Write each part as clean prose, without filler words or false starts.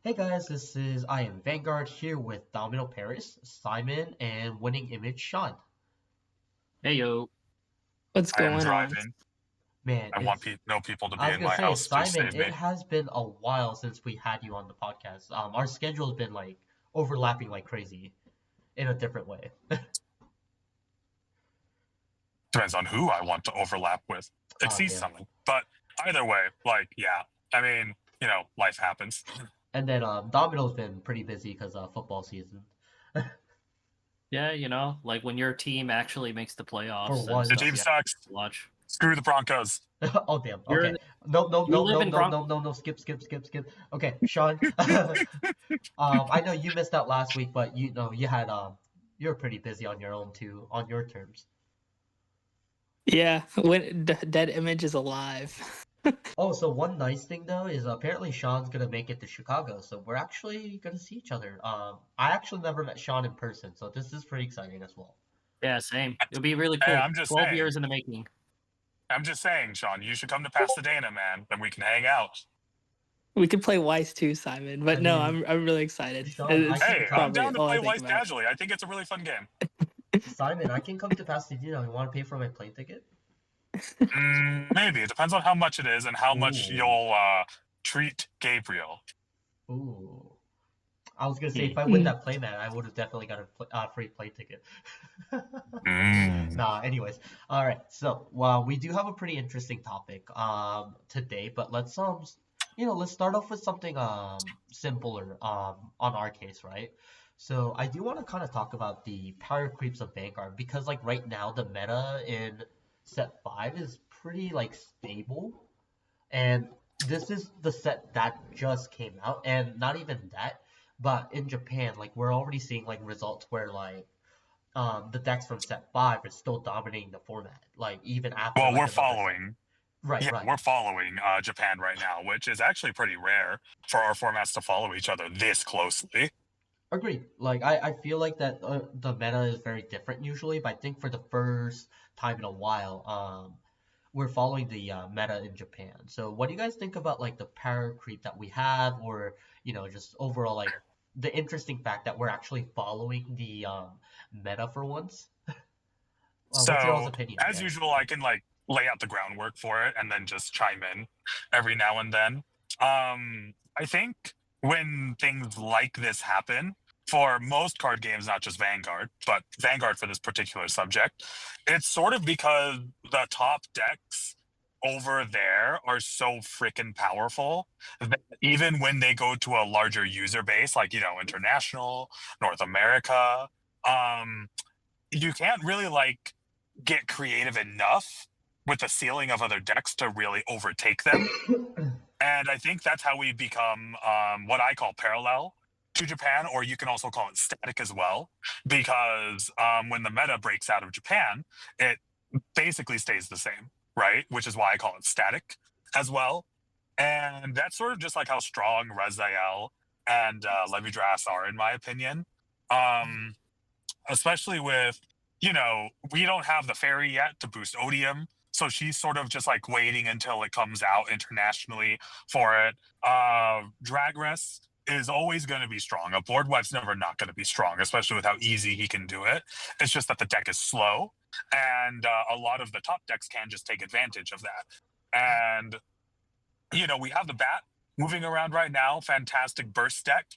Hey guys, this is Iamvanguard here with Domino Paris, Simon, and Winning Image Sean. Hey yo. What's I am going on? driving. Man, I want no people to I be was in gonna my say, house. Please Simon, save it me. has been a while since we had you on the podcast. Our schedule's been like overlapping like crazy in a different way. Depends on who I want to overlap with. It Oh sees damn. something. But either way, yeah. I mean, life happens. And then Domino's been pretty busy because football season. Yeah, like when your team actually makes the For playoffs and once. The stuff. team Yeah, sucks. watch. Screw the Broncos. Oh damn. You're in Okay. No, no, you no, live no, in no, Bronx. no, no, no. Skip. Okay, Sean. I know you missed out last week, but you know you had you're pretty busy on your own too, on your terms. Yeah, when Dead Image is alive. Oh, so one nice thing though is apparently Sean's gonna make it to Chicago, so we're actually gonna see each other. I actually never met Sean in person, so this is pretty exciting as well. Yeah, same. It'll be really Hey, cool. I'm just 12 saying. years in the making. I'm just saying, Sean, you should come to Pasadena, man. Then we can hang out. We could play Weiss too, Simon. But I no, mean, I'm really excited. Sean, I It's can Hey, I'm come. probably down to all I play think Weiss about. casually. I think it's a really fun game. Simon, I can come to Pasadena. You want to pay for my plane ticket? Maybe. It depends on how much it is and how much Ooh. you'll treat Gabriel. Ooh. I was gonna say if I win Mm. that playmat, I would have definitely got a free plane ticket. Nah, anyways. All right. So, well, we do have a pretty interesting topic today, but let's start off with something simpler on our case, right? So, I do want to kind of talk about the power creeps of Vanguard because like right now the meta in set 5 is pretty like stable, and this is the set that just came out, and not even that, but in Japan, like we're already seeing like results where like the decks from set 5 are still dominating the format, like even after Well, like we're another set. following. Right, Yeah, right. we're following Japan right now, which is actually pretty rare for our formats to follow each other this closely. Agreed. Like I feel like that the meta is very different usually, but I think for the first time in a while, we're following the meta in Japan. So what do you guys think about like the power creep that we have, or just overall like the interesting fact that we're actually following the meta for once? What's your all's So, opinion as there? usual, I can lay out the groundwork for it and then just chime in every now and then. I think when things like this happen, for most card games, not just Vanguard, but Vanguard for this particular subject, it's sort of because the top decks over there are so freaking powerful that even when they go to a larger user base, like, international, North America, um, you can't really get creative enough with the ceiling of other decks to really overtake them. And I think that's how we become what I call parallel to Japan, or you can also call it static as well, because when the meta breaks out of Japan, it basically stays the same, right? Which is why I call it static as well. And that's sort of just like how strong Raziel and Levidras are, in my opinion. Um, Especially with, we don't have the fairy yet to boost Odium. So she's sort of just like waiting until it comes out internationally for it. Dragras is always going to be strong. A board wife's never not going to be strong, especially with how easy he can do it. It's just that the deck is slow, and a lot of the top decks can just take advantage of that. And, we have the bat moving around right now. Fantastic burst deck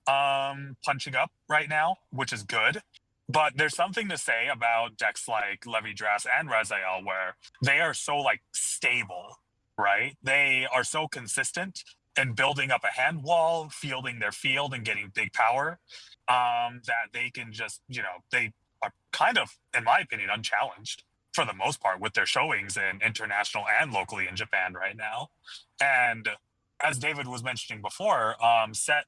punching up right now, which is good. But there's something to say about decks like Levidras and Raziel where they are so stable, right? They are so consistent in building up a hand wall, fielding their field, and getting big power, that they can just, they are kind of, in my opinion, unchallenged for the most part with their showings in international and locally in Japan right now. And as David was mentioning before, set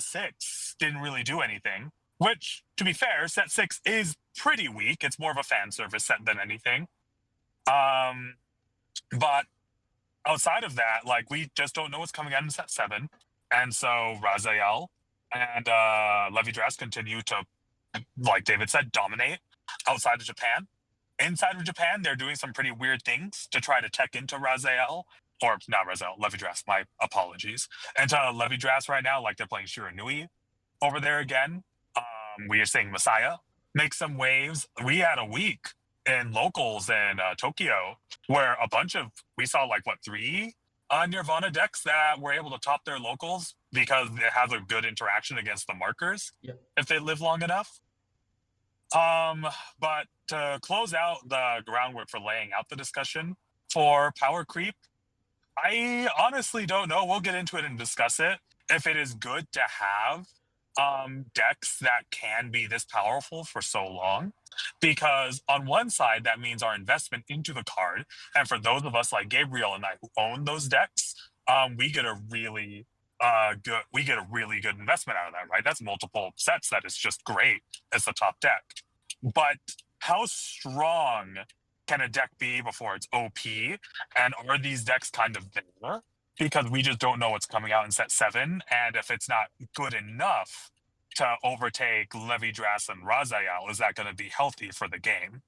6 didn't really do anything, which, to be fair, set 6 is pretty weak. It's more of a fan service set than anything. But outside of that, we just don't know what's coming out in set 7. And so Raziel and Levidras continue to, like David said, dominate outside of Japan. Inside of Japan, they're doing some pretty weird things to try to tech into Raziel or not Razel, Levy Drafts, my apologies. And Levy Drafts right now, like they're playing Shiranui over there again. We are seeing Messiah make some waves. We had a week in locals in Tokyo where we saw like what, 3 Nirvana decks that were able to top their locals because it has a good interaction against the markers Yep. if they live long enough. But to close out the groundwork for laying out the discussion for power creep, I honestly don't know. We'll get into it and discuss it. If it is good to have decks that can be this powerful for so long, because on one side that means our investment into the card, and for those of us like Gabriel and I who own those decks, we get a really good investment out of that, right? That's multiple sets. That is just great as the top deck. But how strong can a deck be before it's OP? And are these decks kind of there? Because we just don't know what's coming out in set 7. And if it's not good enough to overtake Levy Dras and Raziel, is that going to be healthy for the game?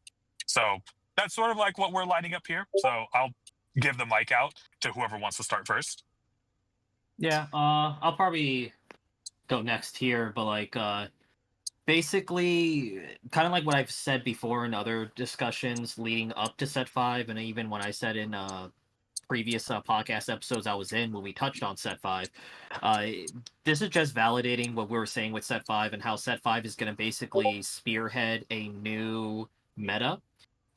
So that's sort of like what we're lining up here. So I'll give the mic out to whoever wants to start first. Yeah, I'll probably go next here, but like basically kind of like what I've said before in other discussions leading up to set 5, and even when I said in previous podcast episodes I was in when we touched on set 5, this is just validating what we were saying with set 5 and how set 5 is going to basically spearhead a new meta.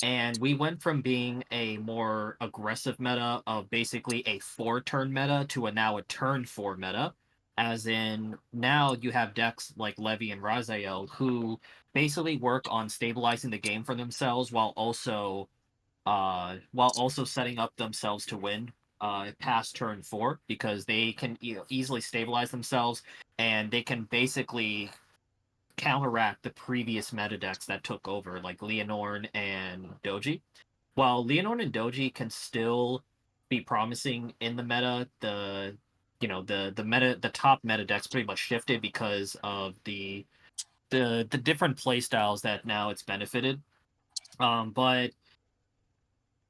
And we went from being a more aggressive meta of basically a 4-turn meta to now a turn 4 meta. As in, now you have decks like Levy and Raziel who basically work on stabilizing the game for themselves while also setting up themselves to win past turn 4, because they can easily stabilize themselves and they can basically counteract the previous meta decks that took over, like Leonorn and Doji. While Leonorn and Doji can still be promising in the meta, the top meta decks pretty much shifted because of the different play styles that now it's benefited. But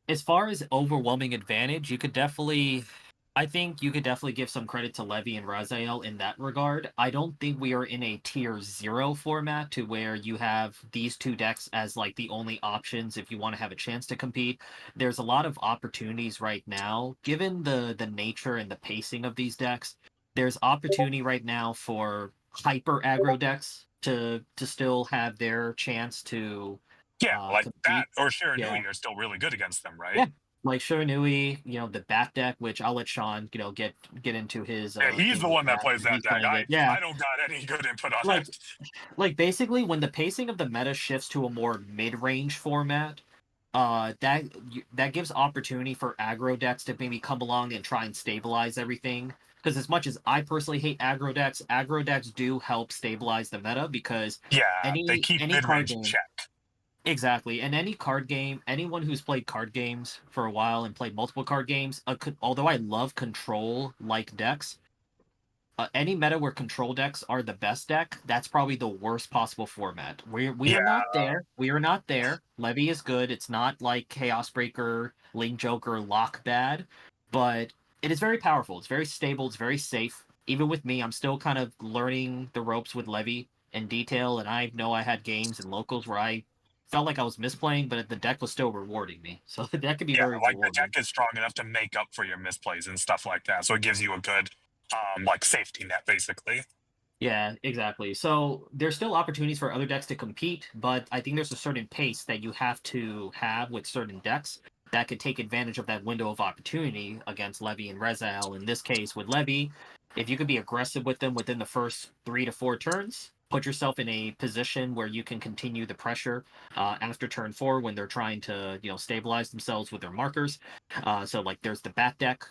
as far as overwhelming advantage, I think you could definitely give some credit to Levy and Raziel in that regard. I don't think we are in a tier 0 format to where you have these 2 decks as like the only options if you want to have a chance to compete. There's a lot of opportunities right now, given the nature and the pacing of these decks. There's opportunity right now for hyper aggro decks to still have their chance to Yeah, like compete. that or Shiranui Yeah. are still really good against them, right? Yeah. Like Shiranui, the bat deck, which I'll let Sean, get into his. Yeah, he's the one that plays that deck. Yeah, I don't got any good input on like it. like basically when the pacing of the meta shifts to a more mid-range format, that gives opportunity for aggro decks to maybe come along and try and stabilize everything. Because as much as I personally hate aggro decks do help stabilize the meta because Yeah, they any keep card mid-range game. in check. Exactly. And any card game, anyone who's played card games for a while and played multiple card games, although I love control-like decks, any meta where control decks are the best deck, that's probably the worst possible format. We are not there. We are not there. Levy is good. It's not like Chaos Breaker, Link Joker, Lock bad, but it is very powerful. It's very stable. It's very safe. Even with me, I'm still kind of learning the ropes with Levy in detail, and I know I had games and locals where I felt like I was misplaying, but the deck was still rewarding me. So that could be Yeah, very like the rewarding. deck is strong enough to make up for your misplays and stuff like that. So it gives you a good like safety net basically. Yeah, exactly. So there's still opportunities for other decks to compete, but I think there's a certain pace that you have to have with certain decks that could take advantage of that window of opportunity against Levy and Rezal. In this case, with Levy, if you could be aggressive with them within the first 3 to 4 turns, put yourself in a position where you can continue the pressure after turn 4 when they're trying to, stabilize themselves with their markers. So like there's the Bat deck,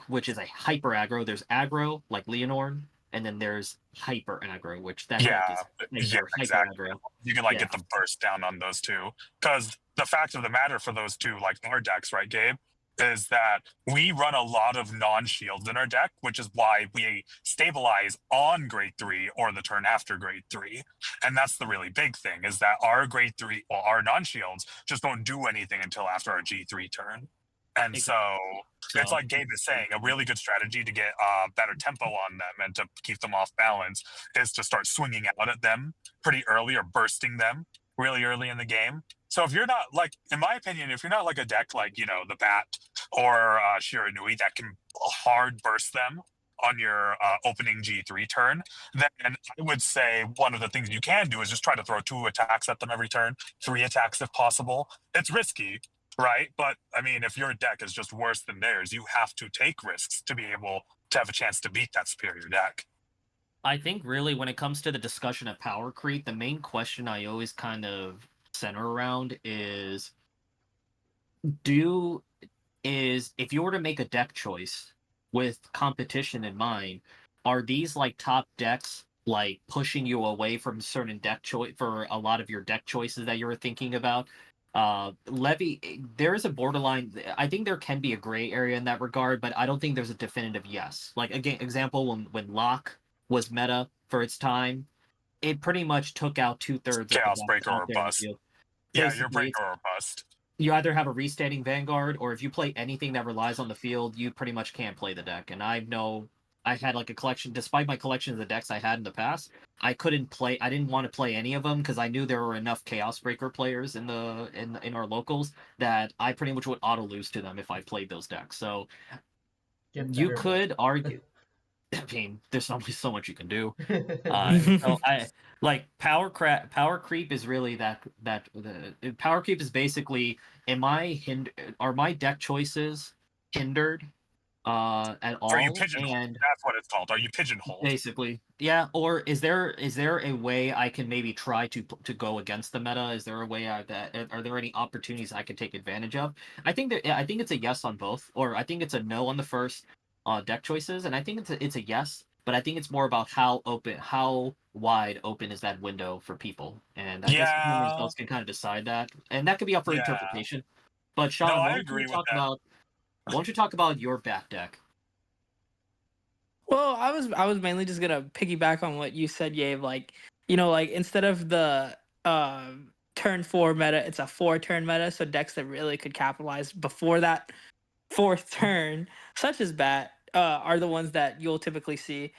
which is a hyper aggro. There's aggro like Leonorn, and then there's hyper aggro, which that deck is hyper exactly. aggro. You can get the burst down on those two. Because the fact of the matter for those two, like our decks, right, Gabe, is that we run a lot of non-shields in our deck, which is why we stabilize on grade 3 or the turn after grade 3. And that's the really big thing, is that our grade 3 or our non-shields just don't do anything until after our G3 turn. And so it's So like Gabe is saying, a really good strategy to get better tempo on them and to keep them off balance is to start swinging out at them pretty early or bursting them really early in the game. So if you're not like, in my opinion, if you're not like a deck like, you know, the Bat or Shiranui that can hard burst them on your opening G3 turn, then I would say one of the things you can do is just try to throw 2 attacks at them every turn, 3 attacks if possible. It's risky, right? But I mean, if your deck is just worse than theirs, you have to take risks to be able to have a chance to beat that superior deck. I think really when it comes to the discussion of power creep, the main question I always kind of center around is if you were to make a deck choice with competition in mind, are these like top decks like pushing you away from certain deck choice for a lot of your deck choices that you were thinking about? Levy, there is a borderline. I think there can be a gray area in that regard, but I don't think there's a definitive yes. Like again, example when Locke was meta for its time, it pretty much took out 2/3 of the Chaos decks Breaker out or there in the bust. field. Yeah, you're Basically, breaker or bust. you either have a restanding Vanguard, or if you play anything that relies on the field, you pretty much can't play the deck. And I know I had like a collection, despite my collection of the decks I had in the past, I couldn't play. I didn't want to play any of them because I knew there were enough Chaos Breaker players in our locals that I pretty much would auto lose to them if I played those decks. So Get you better, could argue. I mean, there's only so much you can do. man. So I like power creep is really the power creep is basically are my deck choices hindered at Are you all? pigeonholed? And That's what it's called. Are you pigeonholed? basically, yeah. Or is there a way I can maybe try to go against the meta? Is there a way that are there any opportunities I could take advantage of? I think it's a yes on both, or I think it's a no on the first deck choices, and I think it's a yes. But I think it's more about how wide open is that window for people, and I guess you Yeah, themselves can kind of decide that, and that could be up for yeah. interpretation. But No, Sean, I agree with that. why don't you talk about your back deck? Well, I was mainly just gonna piggyback on what you said, Gabe. Like, like instead of the turn 4 meta, it's a 4-turn meta. So decks that really could capitalize before that fourth turn, such as Bat, are the ones that you'll typically see.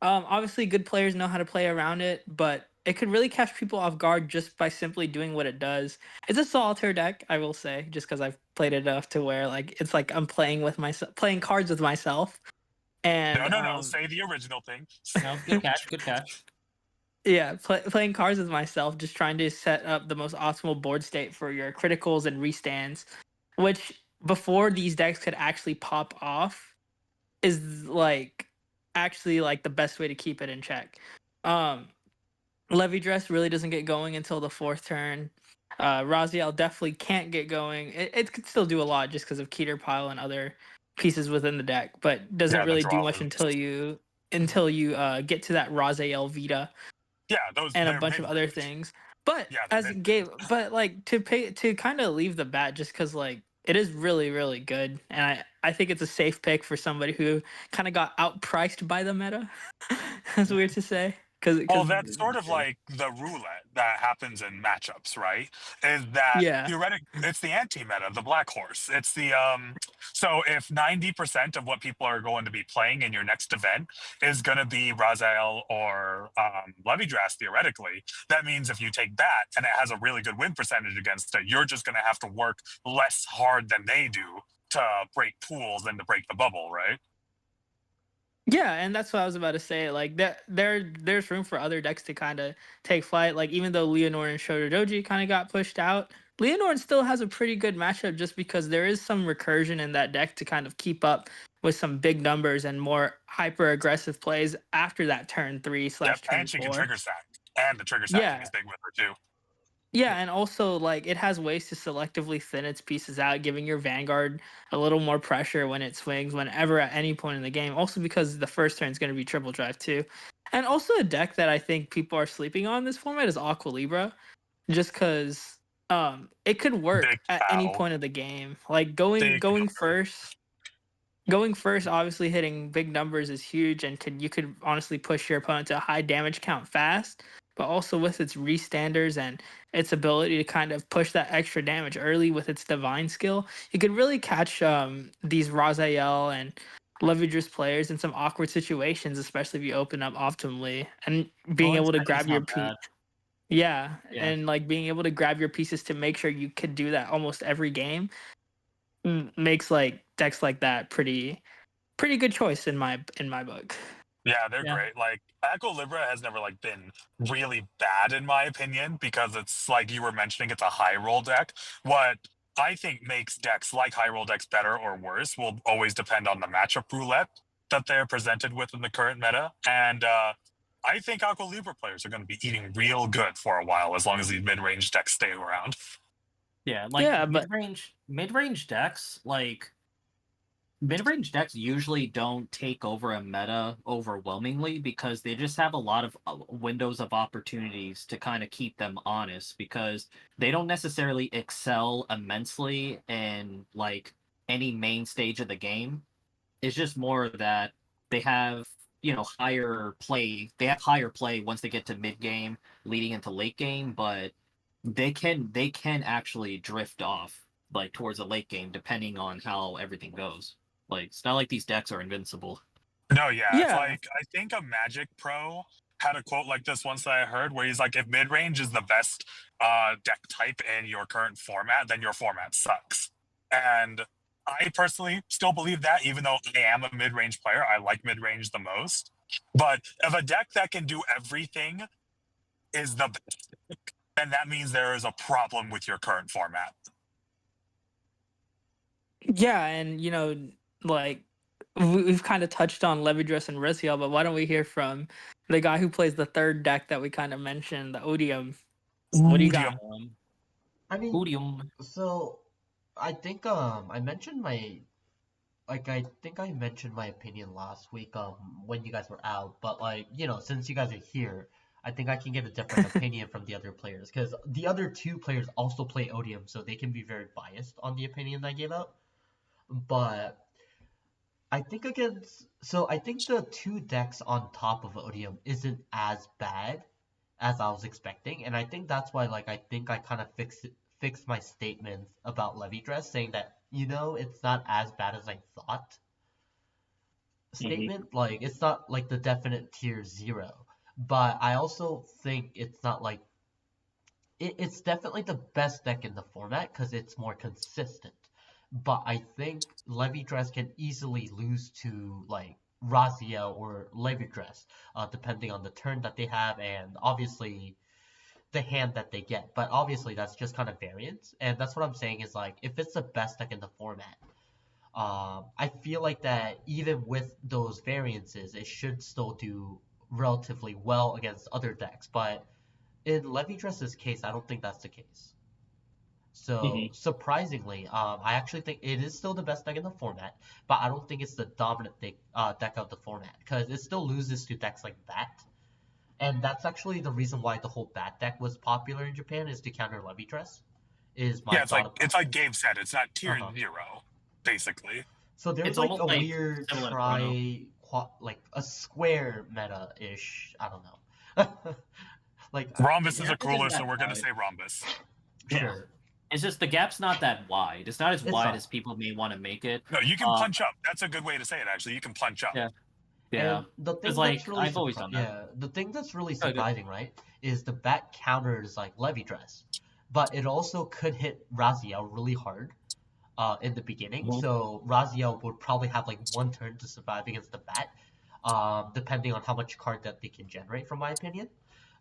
Obviously, good players know how to play around it, but it could really catch people off guard just by simply doing what it does. It's a solitaire deck, I will say, just because I've played it enough to where like it's like I'm playing with myself, playing cards with myself, No, and no, no. Say the original thing. No, good catch, good catch. yeah, playing cards with myself, just trying to set up the most optimal board state for your criticals and restands, which before these decks could actually pop off is like actually like the best way to keep it in check. Um, Levy Dress really doesn't get going until the fourth turn. Raziel definitely can't get going. It could still do a lot just because of Keter Pile and other pieces within the deck, but doesn't Yeah, the really do draw much loops. until you get to that Raziel Vita Yeah, those and a they're bunch of mid other range. things. But Yeah, they're as mid Gabe, range. but like to kind of leave the bat just because like it is really really good, and I think it's a safe pick for somebody who kind of got outpriced by the meta. That's weird to say Well, because that's sort of like the roulette that happens in matchups, right? Is that yeah. it's the anti-meta, the black horse. It's the so if 90% of what people are going to be playing in your next event is gonna be Raziel or Levidrass theoretically, that means if you take that and it has a really good win percentage against it, you're just gonna have to work less hard than they do to break pools than to break the bubble, right? Yeah, and that's what I was about to say. Like that, there's room for other decks to kind of take flight. Like even though Leonore and Shotodoji kind of got pushed out, Leonore still has a pretty good matchup just because there is some recursion in that deck to kind of keep up with some big numbers and more hyper aggressive plays after that turn 3 Yep, slash turn and she can 4. trigger sack. And the trigger sacking Yeah, is big with her too. yeah, and also like it has ways to selectively thin its pieces out, giving your Vanguard a little more pressure when it swings whenever at any point in the game. Also because the first turn is going to be triple drive too. And also a deck that I think people are sleeping on this format is Aqua Libra, just because it could work Big at any cow. point of the game. Like going Big going number. first going first, obviously hitting big numbers is huge and you could honestly push your opponent to a high damage count fast. but also with its restanders and its ability to kind of push that extra damage early with its divine skill, you could really catch these Raziel and Levidrus players in some awkward situations, especially if you open up optimally and being Going able to steady's grab your not bad. yeah, Yeah. and like being able to grab your pieces to make sure you could do that almost every game makes like decks like that pretty good choice in my book. Yeah, they're Yeah. great. Like Echo Libra has never like been really bad in my opinion because it's like you were mentioning, it's a high roll deck. What I think makes decks like high roll decks better or worse will always depend on the matchup roulette that they're presented with in the current meta. And I think Aqua Libra players are going to be eating real good for a while as long as these mid-range decks stay around. Yeah, like Yeah, but mid-range decks, like mid-range decks usually don't take over a meta overwhelmingly because they just have a lot of windows of opportunities to kind of keep them honest because they don't necessarily excel immensely in like any main stage of the game. It's just more that they have, higher play. They have higher play once they get to mid game, leading into late game, but they can actually drift off like towards the late game depending on how everything goes. Like it's not like these decks are invincible. No, yeah, it's yeah, like I think a Magic Pro had a quote like this once that I heard where he's like, if mid range is the best deck type in your current format, then your format sucks. And I personally still believe that, even though I am a mid range player, I like mid range the most. But if a deck that can do everything is the best deck, then that means there is a problem with your current format. yeah, and like we've kind of touched on Levidrus and Raziel, but why don't we hear from the guy who plays the third deck that we kind of mentioned, the Odium? What do you got? Odium. I mean, Odium. so I think I mentioned my I think I mentioned my opinion last week when you guys were out, but like, since you guys are here, I think I can give a different opinion from the other players because the other two players also play Odium, so they can be very biased on the opinion I gave out. But I think the two decks on top of Odium isn't as bad as I was expecting, and I think that's why I think I kind of fixed my statements about Levy Dress, saying that it's not as bad as I thought. Statement like it's not like the definite tier 0, but I also think it's not like it's definitely the best deck in the format because it's more consistent. But I think Levy Dress can easily lose to like Raziel or Levy Dress, depending on the turn that they have and obviously the hand that they get. But obviously that's just kind of variance, and that's what I'm saying is like if it's the best deck in the format, I feel like that even with those variances, it should still do relatively well against other decks. But in Levy Dress's case, I don't think that's the case. So surprisingly, I actually think it is still the best deck in the format, but I don't think it's the dominant deck of the format because it still loses to decks like Bat, and that's actually the reason why the whole Bat deck was popular in Japan is to counter Levy Dress. Is my Yeah, thought about it's like Gabe said, it's not tier Uh-huh. 0, basically. So there's It's like almost a like weird similar to Chrono. like a square meta ish. I don't know. like Rhombus is a Gap isn't cooler, so that we're gonna wide. say Rhombus. Yeah. sure. It's just the gap's not that wide. It's not as It's wide not. as people may want to make it. No, you can punch up. That's a good way to say it. Actually, you can punch up. Yeah. Yeah. And the Because thing that's like really I've always done that. the thing that's really Oh, good. surprising, right, is the bat counters like Levy Dress, but it also could hit Raziel really hard in the beginning. Mhm. So Raziel would probably have like one turn to survive against the bat, depending on how much card that they can generate, from my opinion.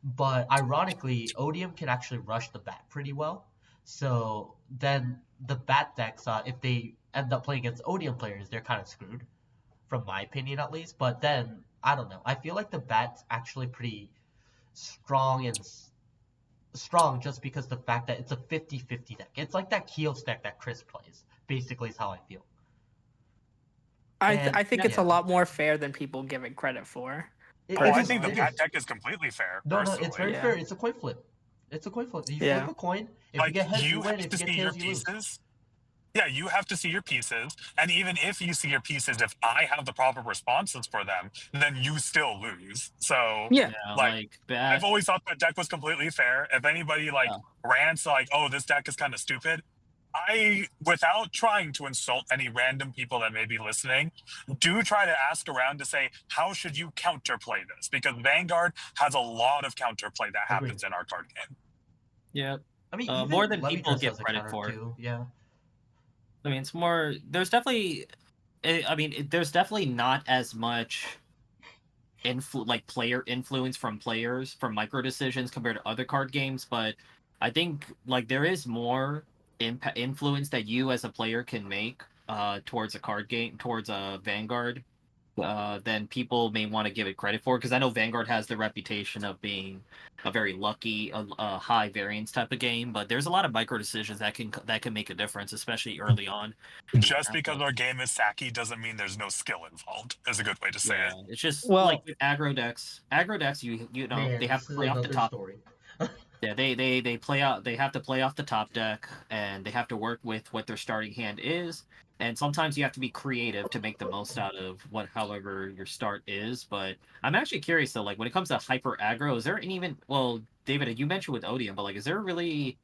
But ironically, Odium can actually rush the bat pretty well. So then the bat decks, if they end up playing against Odium players, they're kind of screwed, from my opinion at least. But then I don't know. I feel like the bat's actually pretty strong and strong just because the fact that it's a 50-50 deck. It's like that Keos deck that Chris plays. Basically, is how I feel. And I think it's yeah, a lot more fair than people give it credit for. Oh, it I is. think the It Bat is. deck is completely fair, No, no, it's personally. very Yeah. fair. It's a coin flip. It's a coin flip. You flip Yeah. a coin. If you Like, get heads, you you win. have If to you get see your tails, you lose. pieces. Yeah, you have to see your pieces, and even if you see your pieces, if I have the proper responses for them, then you still lose. So, Yeah. Yeah, like, like I've bad. always thought that deck was completely fair. If anybody like Yeah. rants like, "Oh, this deck is kind of stupid," I, without trying to insult any random people that may be listening, do try to ask around to say, how should you counterplay this? Because Vanguard has a lot of counterplay that Agreed. happens in our card game. Yeah. I mean, More even than Levy people Dress give has a credit counter for. too. Yeah. I mean, it's more. There's definitely. I mean, there's definitely not as much like player influence from players from micro decisions compared to other card games, but I think like there is more influence that you as a player can make towards a card game, towards a Vanguard, than people may want to give it credit for. Because I know Vanguard has the reputation of being a very lucky, a high variance type of game, but there's a lot of micro decisions that can make a difference, especially early on. Just because our game is sacky doesn't mean there's no skill involved, is a good way to say Yeah, it. it's just like Well, with aggro decks. Aggro decks, you know, they Man, have this to is play off the another top. story. Yeah, they play out. They have to play off the top deck, and they have to work with what their starting hand is. And sometimes you have to be creative to make the most out of what, however, your start is. But I'm actually curious though, like when it comes to hyper aggro, is there any even? Well, David, you mentioned with Odium, but like, is there really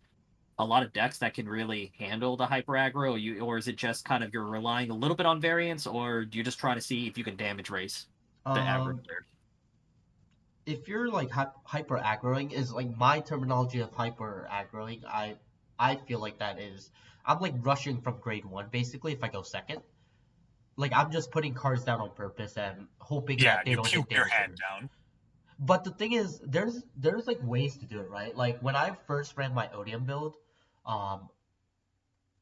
a lot of decks that can really handle the hyper aggro? Or is it just kind of you're relying a little bit on variance, or do you just try to see if you can damage race the aggro Um, players? if you're like hyper aggroing is like my terminology of hyper aggroing. I feel like that is I'm like rushing from grade one basically if I go second. Like I'm just putting cards down on purpose and hoping Yeah, that they you don't hit puke your damage hand triggers. down. But the thing is, there's like ways to do it, right? Like when I first ran my Odium build, um,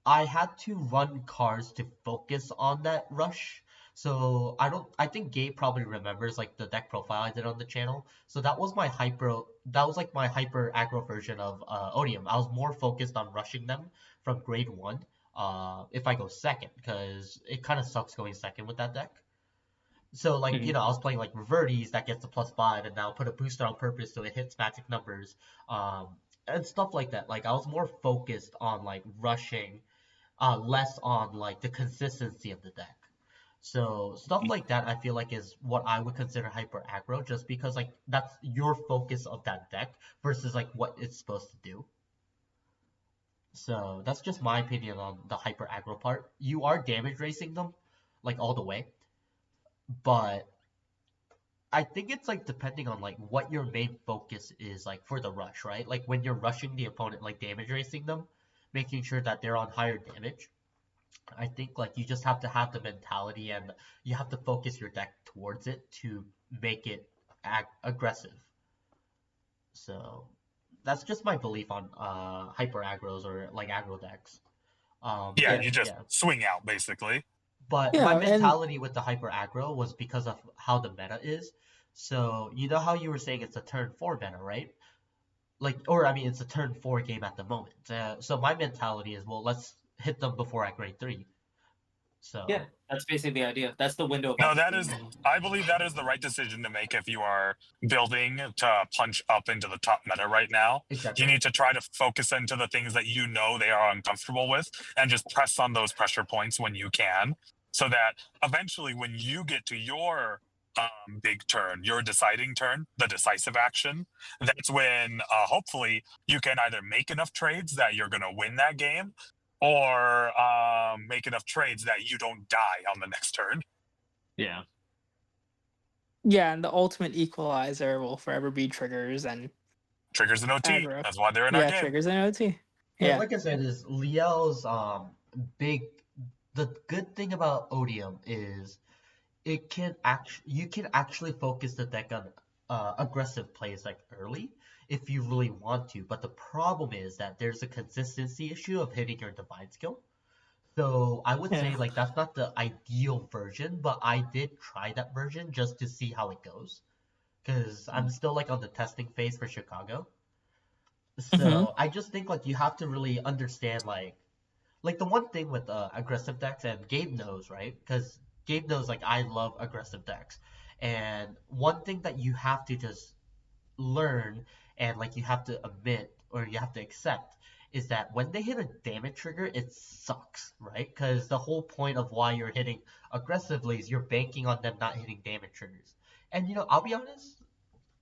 I had to run cards to focus on that rush. So I think Gabe probably remembers like the deck profile I did on the channel. So that was like my hyper aggro version of Odium. I was more focused on rushing them from grade one. If I go second, because it kind of sucks going second with that deck. So like Mhm. I was playing like Revertes that gets a +5, and now put a booster on purpose so it hits magic numbers, um, and stuff like that. Like I was more focused on like rushing, less on like the consistency of the deck. So stuff like that I feel like is what I would consider hyper aggro, just because like that's your focus of that deck versus like what it's supposed to do. So that's just my opinion on the hyper aggro part. You are damage racing them like all the way, but I think it's like depending on like what your main focus is like for the rush, right? Like when you're rushing the opponent, like damage racing them, making sure that they're on higher damage. I think like you just have to have the mentality and you have to focus your deck towards it to make it aggressive. So that's just my belief on hyper aggros or like aggro decks. Yeah, But Yeah. you just yeah, swing out basically. but my yeah, and mentality with the hyper aggro was because of how the meta is. So you know how you were saying it's a turn four meta, right? Like, or I mean, it's a turn four game at the moment. So my mentality is, well, let's hit them before at grade three. Yeah, So that's basically the idea. That's the window of No, that is, opportunity. I believe that is the right decision to make if you are building to punch up into the top meta right now. You exactly. need to try to focus into the things that you know they are uncomfortable with and just press on those pressure points when you can, so that eventually when you get to your big turn, your deciding turn, the decisive action, that's when hopefully you can either make enough trades that you're going to win that game or make enough trades that you don't die on the next turn. Yeah. yeah, and the ultimate equalizer will forever be triggers and Triggers and OT. aggro. That's why they're in our Yeah, game. triggers and OT. Yeah, Yeah. like I said, is Liel's big. The good thing about Odium is it can you can actually focus the deck on aggressive plays like early if you really want to. But the problem is that there's a consistency issue of hitting your divine skill. So I would Yeah. say like that's not the ideal version, but I did try that version just to see how it goes because I'm still like on the testing phase for Chicago. Hmm. So I just think like you have to really understand like the one thing with aggressive decks, and Gabe knows, right? Because Gabe knows like I love aggressive decks, and one thing that you have to just learn and like you have to admit or you have to accept is that when they hit a damage trigger, it sucks, right? Because the whole point of why you're hitting aggressively is you're banking on them not hitting damage triggers. And I'll be honest,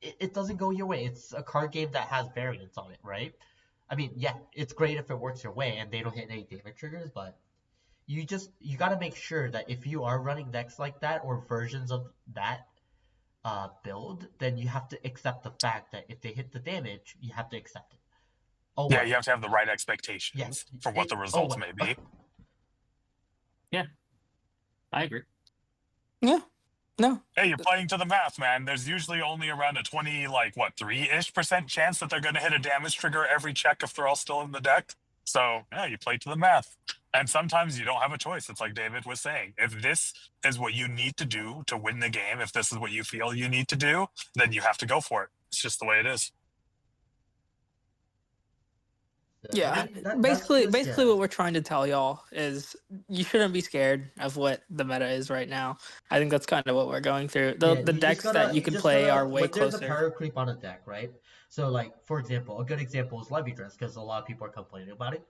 it doesn't go your way. It's a card game that has variance on it, right? I mean, yeah, it's great if it works your way and they don't hit any damage triggers, but you got to make sure that if you are running decks like that or versions of that build, then you have to accept the fact that if they hit the damage, you have to accept it. Oh Yeah, well. you have to have the right Yeah, expectations for what the oh results well. may be. Yeah, I agree. Yeah. No. Hey, you're playing to the math, man. There's usually only around a 20, 3-ish% chance that they're going to hit a damage trigger every check if they're all still in the deck. So, yeah, you play to the math. And sometimes you don't have a choice. It's like David was saying. If this is what you need to do to win the game, if this is what you feel you need to do, then you have to go for it. It's just the way it is. Yeah, basically what we're trying to tell y'all is you shouldn't be scared of what the meta is right now. I think that's kind of what we're going through. The decks that you can play are way when there's a closer. power creep on a deck, right? So for example, a good example is Levy Dress because a lot of people are complaining about it.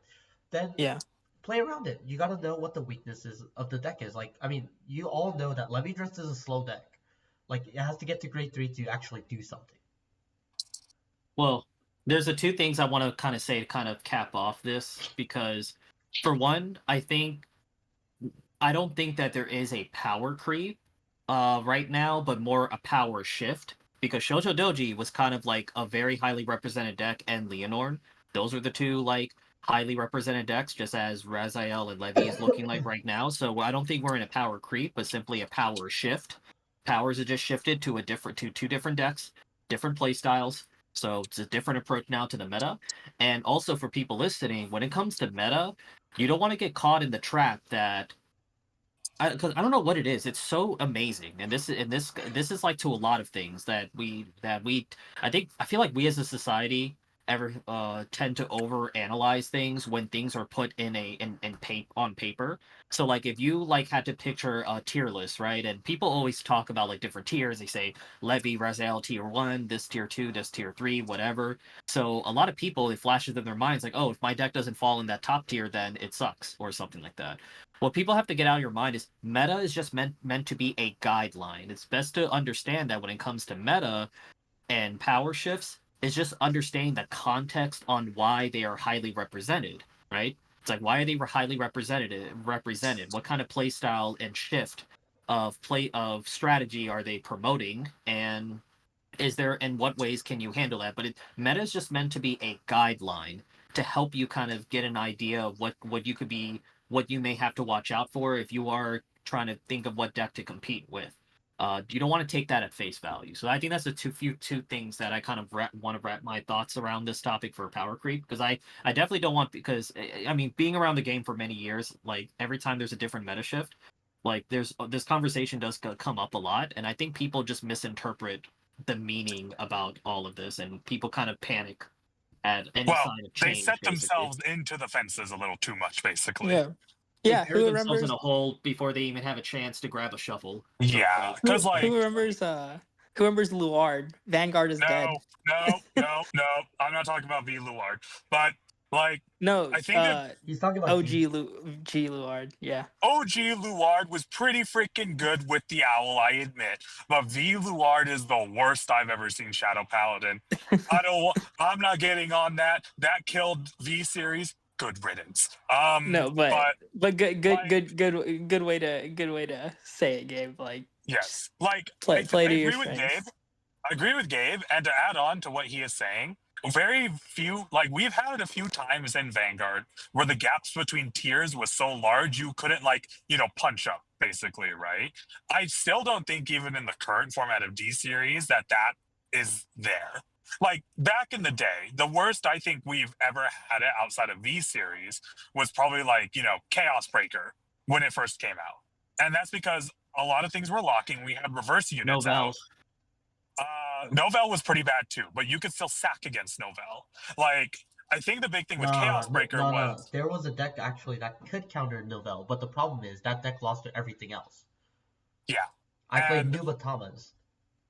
Then Yeah. play around it. You got to know what the weaknesses of the deck is. I mean, you all know that Levy Dress is a slow deck. It has to get to grade 3 to actually do something. Well, there's the two things I want to kind of say to kind of cap off this, because for one, I don't think that there is a power creep right now, but more a power shift, because Shoujo Doji was kind of like a very highly represented deck, and Leonore. Those are the two highly represented decks, just as Raziel and Levy is looking like right now. So I don't think we're in a power creep, but simply a power shift. Powers have just shifted to two different decks, different play styles. So it's a different approach now to the meta. And also for people listening, when it comes to meta, you don't want to get caught in the trap that because I don't know what it is. It's so amazing, and this is like to a lot of things that we I feel like we as a society ever tend to over analyze things when things are put on paper. So if you had to picture a tier list, right? And people always talk about different tiers. They say Levy, Raziel, tier 1, this tier 2, this tier 3, whatever. So a lot of people, it flashes in their minds oh, if my deck doesn't fall in that top tier, then it sucks or something like that. What people have to get out of your mind is meta is just meant to be a guideline. It's best to understand that when it comes to meta and power shifts, it's just understanding the context on why they are highly represented, right? It's why are they highly represented? What kind of play style and shift of strategy are they promoting? And in what ways can you handle that? But meta is just meant to be a guideline to help you kind of get an idea of what you may have to watch out for if you are trying to think of what deck to compete with. You don't want to take that at face value. So I think that's the two things that I kind of want to wrap my thoughts around this topic for power creep, because I definitely don't want, because I mean, being around the game for many years, every time there's a different meta shift, there's this conversation does come up a lot, and I think people just misinterpret the meaning about all of this, and people kind of panic at any sign of they change. set basically. themselves into the fences a little too much, basically. Yeah. They Yeah. bury Who themselves remembers? in a hole before they even have a chance to grab a shovel. Yeah, because Who remembers? Who remembers Luard? Vanguard is dead. no. I'm not talking about V Luard, but No. I think that He's talking about OG G. Luard. Yeah. OG Luard was pretty freaking good with the owl, I admit. But V Luard is the worst I've ever seen Shadow Paladin. I'm not getting on that. That killed V series. Good riddance. No, but good way to say it, Gabe. Yes. Play I to your agree with Gabe. strengths. I agree with Gabe, and to add on to what he is saying, very few, we've had it a few times in Vanguard where the gaps between tiers was so large you couldn't, punch up, basically, right? I still don't think, even in the current format of D series, that is there. Back in the day, the worst I think we've ever had it outside of V series was probably Chaos Breaker when it first came out. And that's because a lot of things were locking. We had reverse units out. Novell was pretty bad too, but you could still sack against Novell. I think the big thing with Chaos Breaker was there was a deck actually that could counter Novell, but the problem is that deck lost to everything else. Yeah. I played Nubatamas,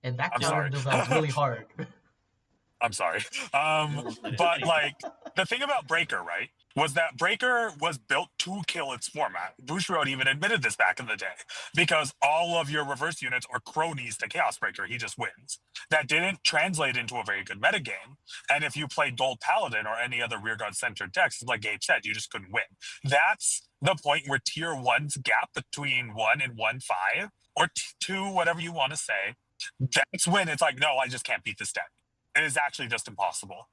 and that I'm countered Novell really hard. I'm sorry. But But anyway, like the thing about Breaker, right, was that Breaker was built to kill its format. Bushiroad even admitted this back in the day because all of your reverse units are cronies to Chaos Breaker. He just wins. That didn't translate into a very good metagame. And if you played Gold Paladin or any other rearguard centered decks, like Gabe said, you just couldn't win. That's the point where tier one's gap between 1 and 1.5 or 2, whatever you want to say. That's when it's like, no, I just can't beat this deck. It is actually just impossible.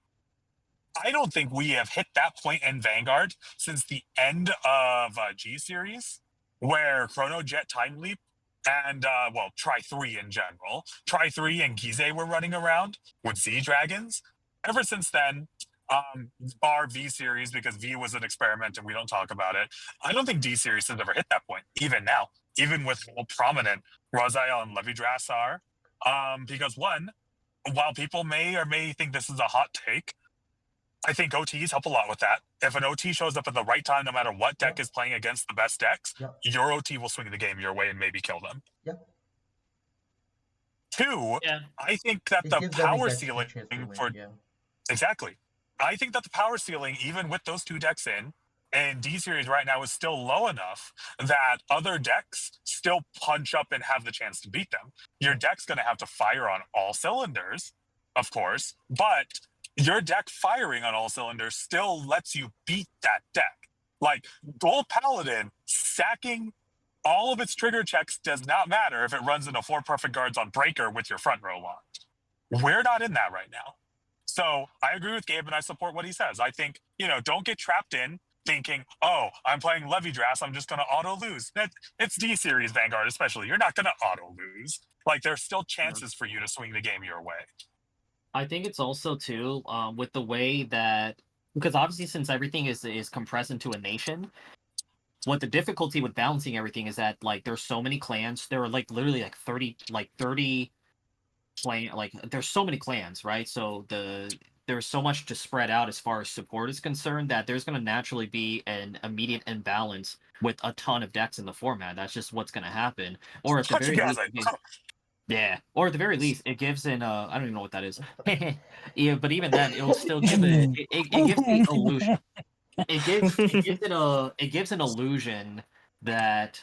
I don't think we have hit that point in Vanguard since the end of G Series, where Chrono Jet Time Leap and, Tri 3 in general, Tri 3 and Gize were running around with Z Dragons. Ever since then, bar V Series, because V was an experiment and we don't talk about it, I don't think D Series has ever hit that point, even now, even with how prominent Raziel and Levidras are. Because one, while people may or may think this is a hot take, I think OTs help a lot with that. If an OT shows up at the right time, no matter what deck is playing against the best decks, your OT will swing the game your way and maybe kill them. Two, I think that the power ceiling for exactly. I think that the power ceiling, even with those two decks in D series right now, is still low enough that other decks still punch up and have the chance to beat them. Your deck's going to have to fire on all cylinders, of course, but your deck firing on all cylinders still lets you beat that deck. Like Gold Paladin sacking all of its trigger checks does not matter if it runs into 4 perfect guards on Breaker with your front row locked. We're not in that right now. So I agree with Gabe and I support what he says. I think, don't get trapped in thinking, oh, I'm playing Levidras, I'm just going to auto lose. It's D series Vanguard, especially. You're not going to auto lose. Like there's still chances for you to swing the game your way. I think it's also too with the way that, because obviously since everything is compressed into a nation, what the difficulty with balancing everything is that like there's so many clans. There are like literally like 30 clan, like there's so many clans, right? So there's so much to spread out as far as support is concerned that there's going to naturally be an immediate imbalance with a ton of decks in the format. That's just what's going to happen. Or at the very least, yeah, or at the very least, it gives an I don't even know what that is. Yeah, but even then, it will still give it gives the illusion. It gives an illusion that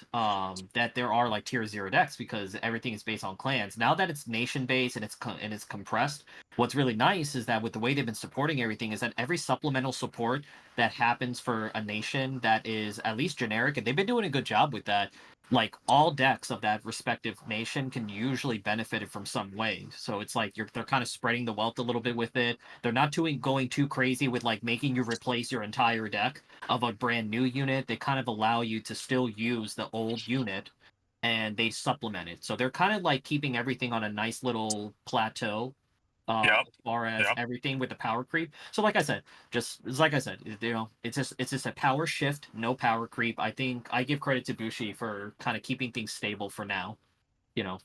that there are like tier 0 decks because everything is based on clans. Now that it's nation based and it's compressed, what's really nice is that with the way they've been supporting everything is that every supplemental support that happens for a nation that is at least generic, and they've been doing a good job with that. Like all decks of that respective nation can usually benefit it from some way. So it's like they're kind of spreading the wealth a little bit with it. They're not going too crazy with like making you replace your entire deck of a brand new unit. They kind of allow you to still use the old unit and they supplement it. So they're kind of like keeping everything on a nice little plateau as far as everything with the power creep. So like I said, it's just a power shift, no power creep. I think I give credit to Bushi for kind of keeping things stable for now. You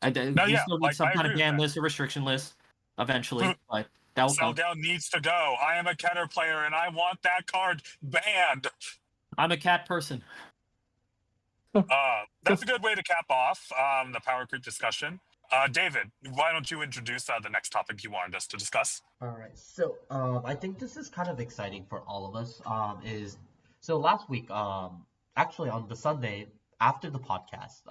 still need some kind of ban list or restriction list eventually, but that will come. Selldown needs to go. I am a Keter player and I want that card banned. I'm a cat person. That's a good way to cap off the power creep discussion. David, why don't you introduce the next topic you wanted us to discuss? All right, so I think this is kind of exciting for all of us. So last week, actually on the Sunday after the podcast,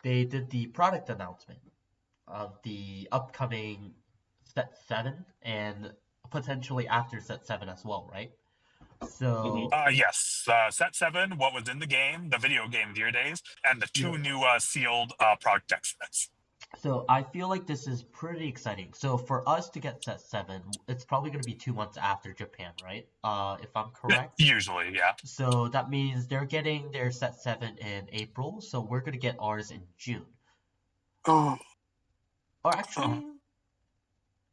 they did the product announcement of the upcoming Set 7 and potentially after Set 7 as well, right? So yes, Set 7, what was in the game, the video game Dear Days, and the 2 new sealed product deck sets. So I feel like this is pretty exciting. So for us to get Set 7, it's probably going to be 2 months after Japan, right? If I'm correct. Usually, yeah. So that means they're getting their Set 7 in April, so we're going to get ours in June. Oh. Or actually,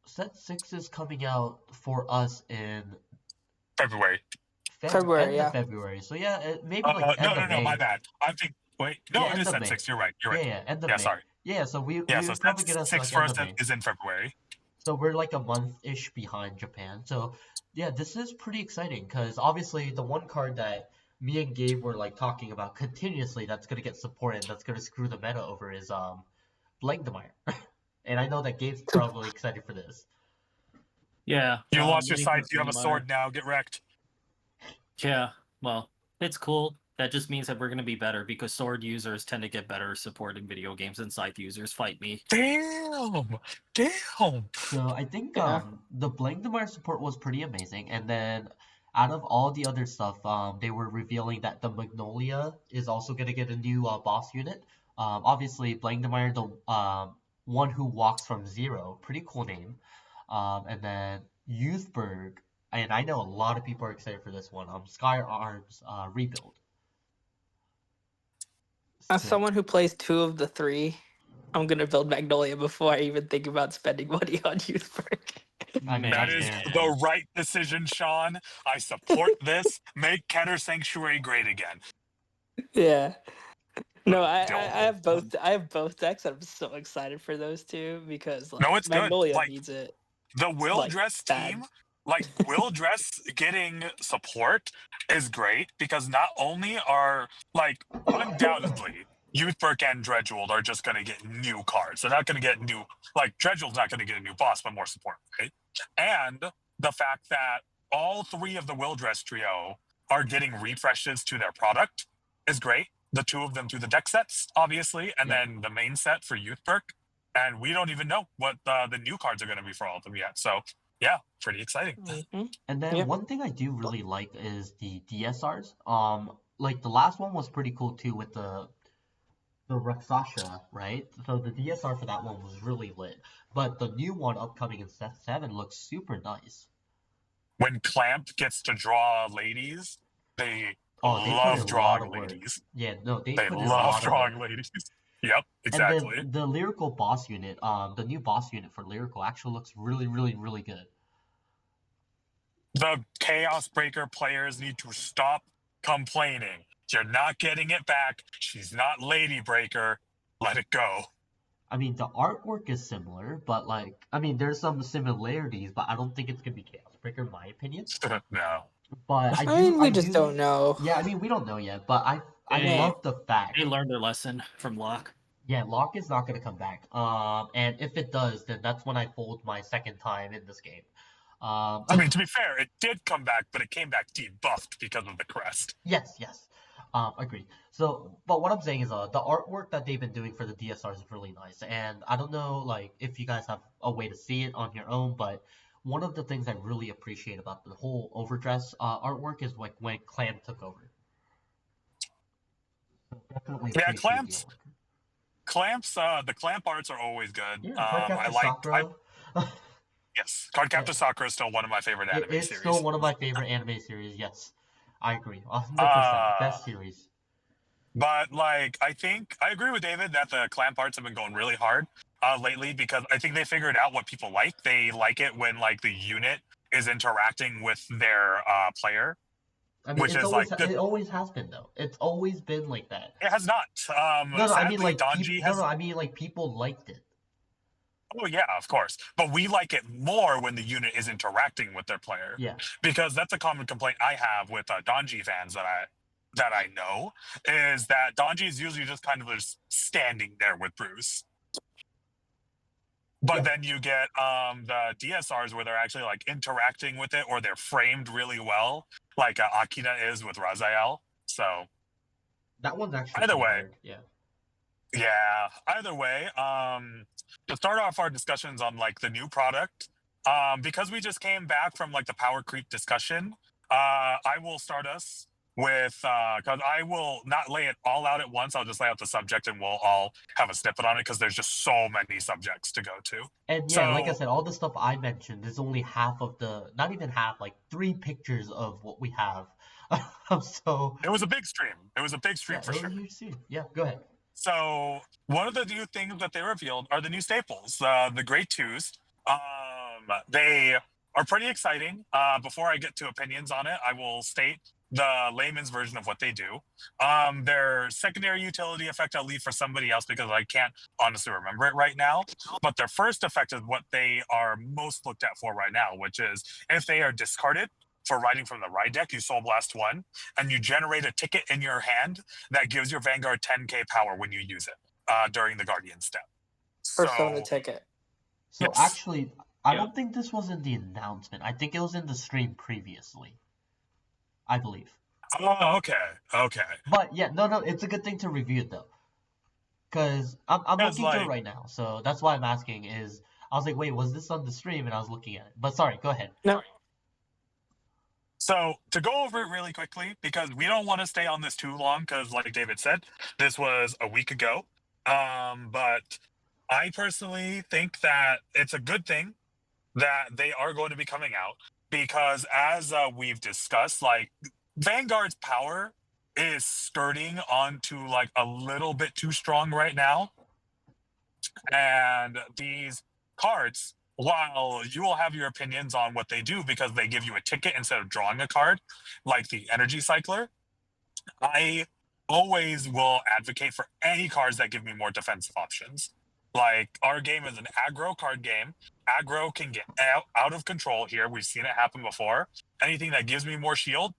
Set 6 is coming out for us in February. February. So yeah, maybe like end of May. No, my bad. I think it is Set 6. You're right. Yeah, end of May. Sorry. Yeah, so we so probably get us 6 like for us is in February. So we're like a month-ish behind Japan. So yeah, this is pretty exciting because obviously the one card that me and Gabe were like talking about continuously that's gonna get supported, that's gonna screw the meta over is Blankdemeyer. And I know that Gabe's probably excited for this. Yeah. You lost your waiting for sight. You have a Blangmeyer. sword now. Get wrecked. Yeah, well, it's cool. That just means that we're going to be better because sword users tend to get better support in video games than scythe users. Fight me. Damn. Damn. So I think Yeah. the Blankdemire support was pretty amazing, and then out of all the other stuff, they were revealing that the Magnolia is also gonna get a new boss unit. Obviously Blankdemire, the one who walks from zero, pretty cool name. And then Youthberg, and I know a lot of people are excited for this one. Sky Arms rebuild. As So someone who plays 2 of the 3, I'm gonna build Magnolia before I even think about spending money on Youthberg. I mean, That that's is fair. the right decision, Sean. I support this. Make Keter Sanctuary great again. Yeah. No, I Don't. have both. I have both decks. I'm so excited for those two because No, like it's good. Magnolia Like, needs it. the Will Like Dress bad. team, like Will Dress getting support is great because not only are like undoubtedly Youthberg and Dredgewold are just gonna get new cards. They're not gonna get new like Dredgewold's not gonna get a new boss, but more support, right? And the fact that all 3 of the Will Dress trio are getting refreshes to their product is great. The 2 of them through the deck sets, obviously, and Yeah. then the main set for Youthberg. And we don't even know what the new cards are going to be for all of them yet. So yeah, pretty exciting. Mhm. And then Yep. one thing I do really like is the DSRs. Like the last one was pretty cool too with the Rakshasa, right? So the DSR for that one was really lit. But the new one upcoming in set 7 looks super nice. When Clamp gets to draw ladies, they Oh, they put in love a lot drawing of work. ladies. Yeah, no, they They put in a love lot of work. drawing ladies. Yep, And then exactly. the lyrical boss unit, the new boss unit for lyrical actually looks really, really, really good. The Chaos Breaker players need to stop complaining. You're not getting it back. She's not Lady Breaker. Let it go. I mean, the artwork is similar, but like, I mean, there's some similarities, but I don't think it's gonna be Chaos Breaker, in my opinion. No. But I mean, we just don't know. Yeah, I mean, we don't know yet, but I Hey. love the fact. They learned their lesson from Locke. Yeah, Locke is not gonna come back. And if it does, then that's when I fold my second time in this game. I mean, to be fair, it did come back, but it came back debuffed because of the crest. Yes, yes. Agreed. So, but what I'm saying is, the artwork that they've been doing for the DSR is really nice, and I don't know, like, if you guys have a way to see it on your own, but one of the things I really appreciate about the whole overdress artwork is like when Clamp took over. So definitely Yeah, appreciate the artwork. Clamps, the Clamp arts are always good. Yeah, I Cardcaptor like. Sakura. Yes, Cardcaptor Sakura is still one of my favorite anime It's series. still one of my favorite anime series. Yes, I agree. 100%. Best series. But like, I think I agree with David that the Clamp arts have been going really hard lately because I think they figured out what people like. They like it when like the unit is interacting with their player. I mean, Which it's is always, like it always has been though. It's always been like that. It has not. No, I mean sadly, like Donji has. no, I mean like people liked it. Oh yeah, of course. But we like it more when the unit is interacting with their player. Yeah. Because that's a common complaint I have with Donji fans that I know is that Donji is usually just kind of just standing there with Bruce. But then you get the DSRs where they're actually like interacting with it or they're framed really well, like Akina is with Raziel. So that one's actually either way. hard. Yeah. Yeah. Either way, to start off our discussions on like the new product, because we just came back from like the power creep discussion, I will start us with because I will not lay it all out at once. I'll just lay out the subject and we'll all have a snippet on it because there's just so many subjects to go to. And yeah, like I said, all the stuff I mentioned is only half of the, not even half, like 3 pictures of what we have. So it was a big stream. It was a big stream for sure. Yeah, go ahead. So one of the new things that they revealed are the new staples, the Great Twos. They are pretty exciting. Before I get to opinions on it, I will state the layman's version of what they do. Their secondary utility effect I'll leave for somebody else because I can't honestly remember it right now. But their first effect is what they are most looked at for right now, which is if they are discarded for writing from the ride deck, you Soul Blast 1, and you generate a ticket in your hand that gives your Vanguard 10k power when you use it during the Guardian step. Persona ticket. So yes. actually, I Yeah. don't think this was in the announcement. I think it was in the stream previously. I believe. Oh, okay. But yeah, no, it's a good thing to review it though, because I'm Because looking through it like, right now. So that's why I'm asking. Is I was like, wait, was this on the stream? And I was looking at it. But sorry, go ahead. No. so to go over it really quickly, because we don't want to stay on this too long, because like David said, this was a week ago. But I personally think that it's a good thing that they are going to be coming out because, as we've discussed, like Vanguard's power is skirting onto like a little bit too strong right now, and these cards, while you will have your opinions on what they do because they give you a ticket instead of drawing a card, like the Energy Cycler, I always will advocate for any cards that give me more defensive options. Like, our game is an aggro card game. Aggro can get out of control here. We've seen it happen before. Anything that gives me more shield,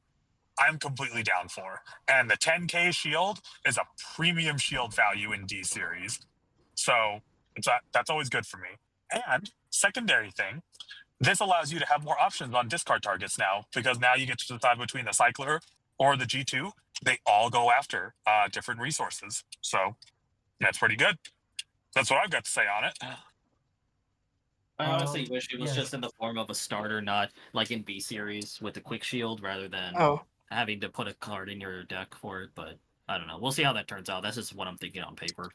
I'm completely down for. And the 10k shield is a premium shield value in D series. So that's always good for me. And secondary thing, this allows you to have more options on discard targets now, because now you get to decide between the Cycler or the G2. They all go after different resources. So that's pretty good. That's what I've got to say on it. I honestly wish it was yeah. just in the form of a starter, not like in B series with a quick shield, rather than Oh. having to put a card in your deck for it. But I don't know. We'll see how that turns out. That's just what I'm thinking on paper.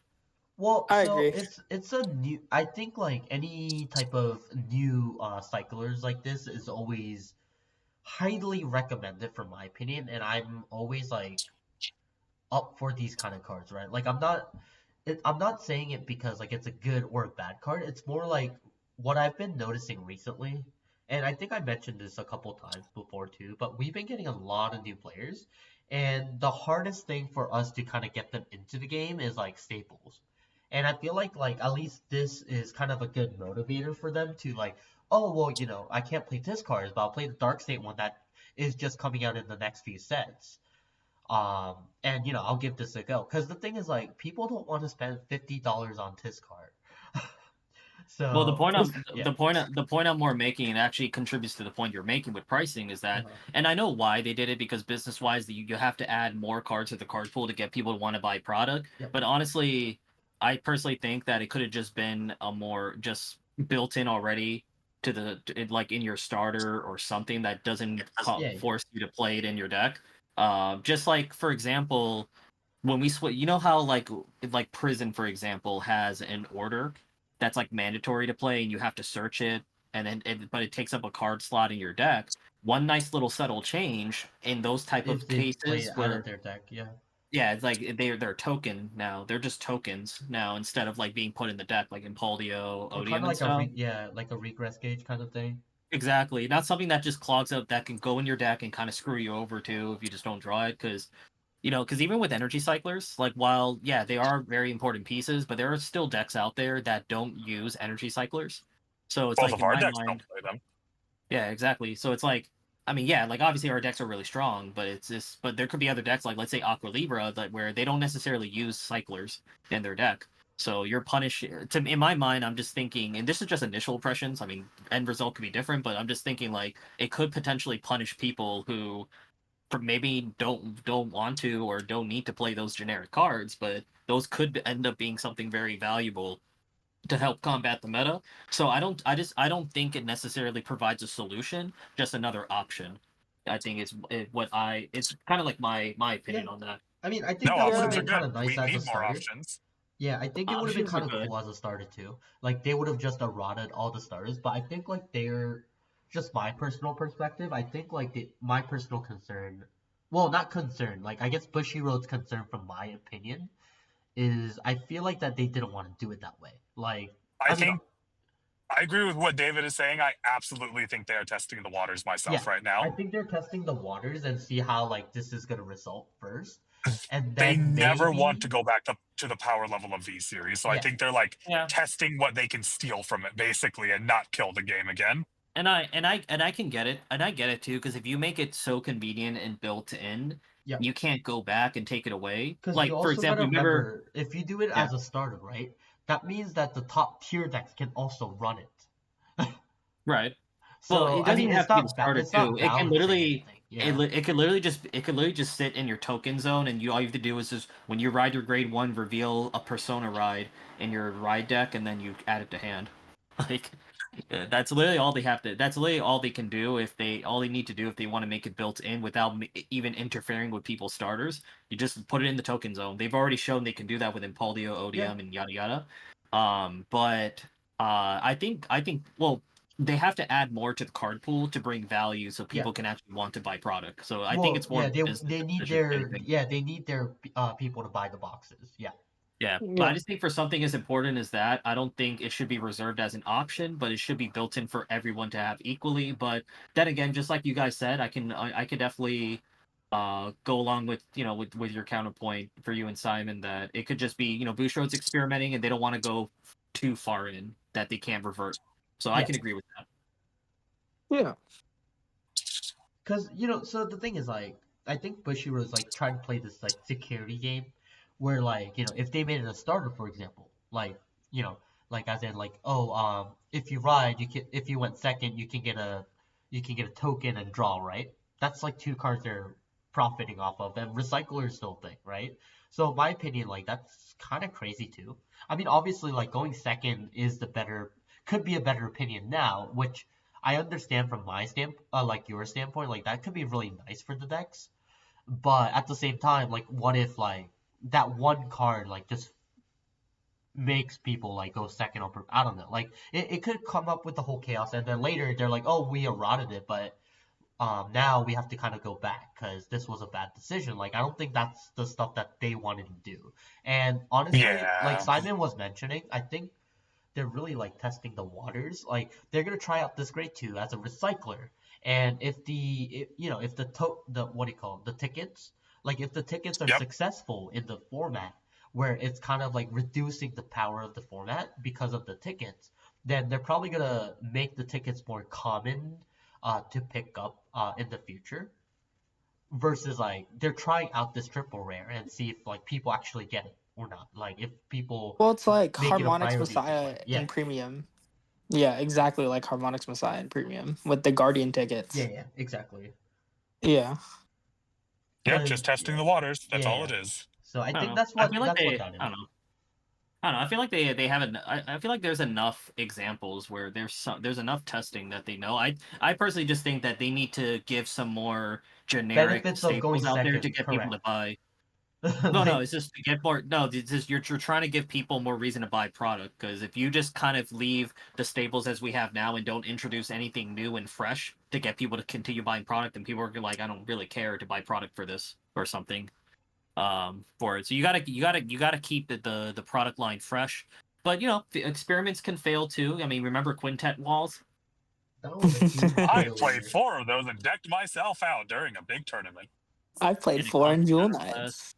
Well, I so agree. it's a new. I think like any type of new cyclers like this is always highly recommended from my opinion, and I'm always like up for these kind of cards, right? Like I'm not saying it because like it's a good or a bad card. It's more like what I've been noticing recently, and I think I mentioned this a couple times before too, but we've been getting a lot of new players, and the hardest thing for us to kind of get them into the game is like staples. And I feel like at least this is kind of a good motivator for them to like, oh well, I can't play this card, but I'll play the Dark State one that is just coming out in the next few sets. And I'll give this a go. Because the thing is, like, people don't want to spend $50 on Tiscard. Well, the So, point I'm yeah. the point I'm more making, and actually contributes to the point you're making with pricing, is that, Uh-huh. and I know why they did it, because business wise, you have to add more cards to the card pool to get people to want to buy product. Yep. But honestly, I personally think that it could have just been a more just built in already to like in your starter or something that doesn't Yeah. force you to play it in your deck. Just like, for example, when we switch, you know how like Prison, for example, has an order that's like mandatory to play, and you have to search it, and then but it takes up a card slot in your deck. One nice little subtle change in those type If of they play cases it out of where, their deck, yeah. yeah, it's like they're token now. They're just tokens now, instead of like being put in the deck like in Poldio, Or kind Odium, of and like stuff. like a regress gauge kind of thing. Exactly. Not something that just clogs up, that can go in your deck and kind of screw you over too if you just don't draw it. Because even with energy cyclers, like, while yeah, they are very important pieces, but there are still decks out there that don't use energy cyclers. So it's Both like, of in our my decks don't mind, play them. yeah, exactly. So it's like, I mean, yeah, like, obviously our decks are really strong, but it's just, but there could be other decks, like, let's say Aqua Libra, that where they don't necessarily use cyclers in their deck. So you're punished. In my mind, I'm just thinking, and this is just initial impressions. I mean, end result could be different, but I'm just thinking like it could potentially punish people who maybe don't want to or don't need to play those generic cards, but those could end up being something very valuable to help combat the meta. So I don't think it necessarily provides a solution, just another option. I think it's kind of like my Yeah. opinion on that. I mean, I think No, that would have options Yeah. are been kind good. of nice We as a need more starter. options. Yeah, I think it would have been Options are kind of good. cool as a starter too. Like they would have just eroded all the starters, but I think like they're just my personal perspective. I think like my personal concern, well, not concern, like I guess Bushiroad's concern from my opinion is I feel like that they didn't want to do it that way. Like, I I mean, think I agree with what David is saying. I absolutely think they are testing the waters yeah, myself right I now. think they're testing the waters and see how like this is gonna result first, and They then never want to maybe, go back to the power level of V series. So I yeah, think they're like Yeah. testing what they can steal from it basically and not kill the game again. And I can get it, and I get it too, because if you make it so convenient and built in, yeah. you can't go back and take it away. Because you Like, for also gotta example, remember, remember, if you do it yeah, as a starter, right? That means that the top tier decks can also run it. Right. Well, So it I doesn't mean, even have it's to be the not starter it's not too. It can balancing literally anything. Yeah. it could literally just sit in your token zone, and all you have to do is just when you ride your grade 1, reveal a persona ride in your ride deck, and then you add it to hand. Like that's literally all they have to. That's literally all they can do if they all they need to do if they want to make it built in without even interfering with people's starters. You just put it in the token zone. They've already shown they can do that with Impaldio, Yeah. ODM, and yada yada. But I think well they have to add more to the card pool to bring value so Yeah. people can actually want to buy product. So I think Well, it's more yeah, of a business they need decision than their anything. people to buy the boxes. Yeah. Yeah, but I Yeah. just think for something as important as that, I don't think it should be reserved as an option, but it should be built in for everyone to have equally. But then again, just like you guys said, I could definitely go along with with your counterpoint for you and Simon that it could just be Bushiroad's experimenting and they don't want to go too far in that they can't revert. So I Yeah. can agree with that. Yeah. Because, so the thing is, like, I think Bushiroad was, like, trying to play this, like, security game where, like, if they made it a starter, for example, like, you know, like, as in, like, oh, if you ride, if you went second, you can get a token and draw, right? That's, like, two cards they're profiting off of, and Recycler is still a thing, right? So, in my opinion, like, that's kind of crazy, too. I mean, obviously, like, going second could be a better opinion now, which I understand from my like your standpoint, like that could be really nice for the decks. But at the same time, like, what if like that one card like just makes people like go second over? I don't know. Like it could come up with the whole chaos, and then later they're like, oh, we eroded it, but now we have to kind of go back because this was a bad decision. Like I don't think that's the stuff that they wanted to do. And honestly, like Yeah. Simon was mentioning, I think they're really like testing the waters. Like they're gonna try out this grade 2 as a recycler, and if the what do you call it, the tickets, like if the tickets are Yep. successful in the format where it's kind of like reducing the power of the format because of the tickets, then they're probably gonna make the tickets more common to pick up in the future versus like they're trying out this triple rare and see if like people actually get it or not. Like if people Well, it's like make it a Harmonix priority to play. Messiah Yeah. in Premium. Yeah, exactly like Harmonix Messiah in Premium with the Guardian tickets. Yeah, exactly. Yeah. Yep, Cause just testing yeah, the waters. That's all yeah. it is. So I I don't think know. I feel like that's what they got I him. don't know. I don't know. I feel like they haven't. I feel like there's enough examples where there's enough testing that they know. I personally just think that they need to give some more generic Benefits of going staples out there to second, get people to correct. buy. No, Like it's just to get more. No, it's just you're trying to give people more reason to buy product because if you just kind of leave the staples as we have now and don't introduce anything new and fresh to get people to continue buying product, then people are like, I don't really care to buy product for this or something. For it. So you gotta keep the product line fresh. But the experiments can fail too. I mean, remember quintet walls? that was a huge I played failure. 4 of those and decked myself out during a big tournament. I played In a 4 in concept Jewel class. Knights.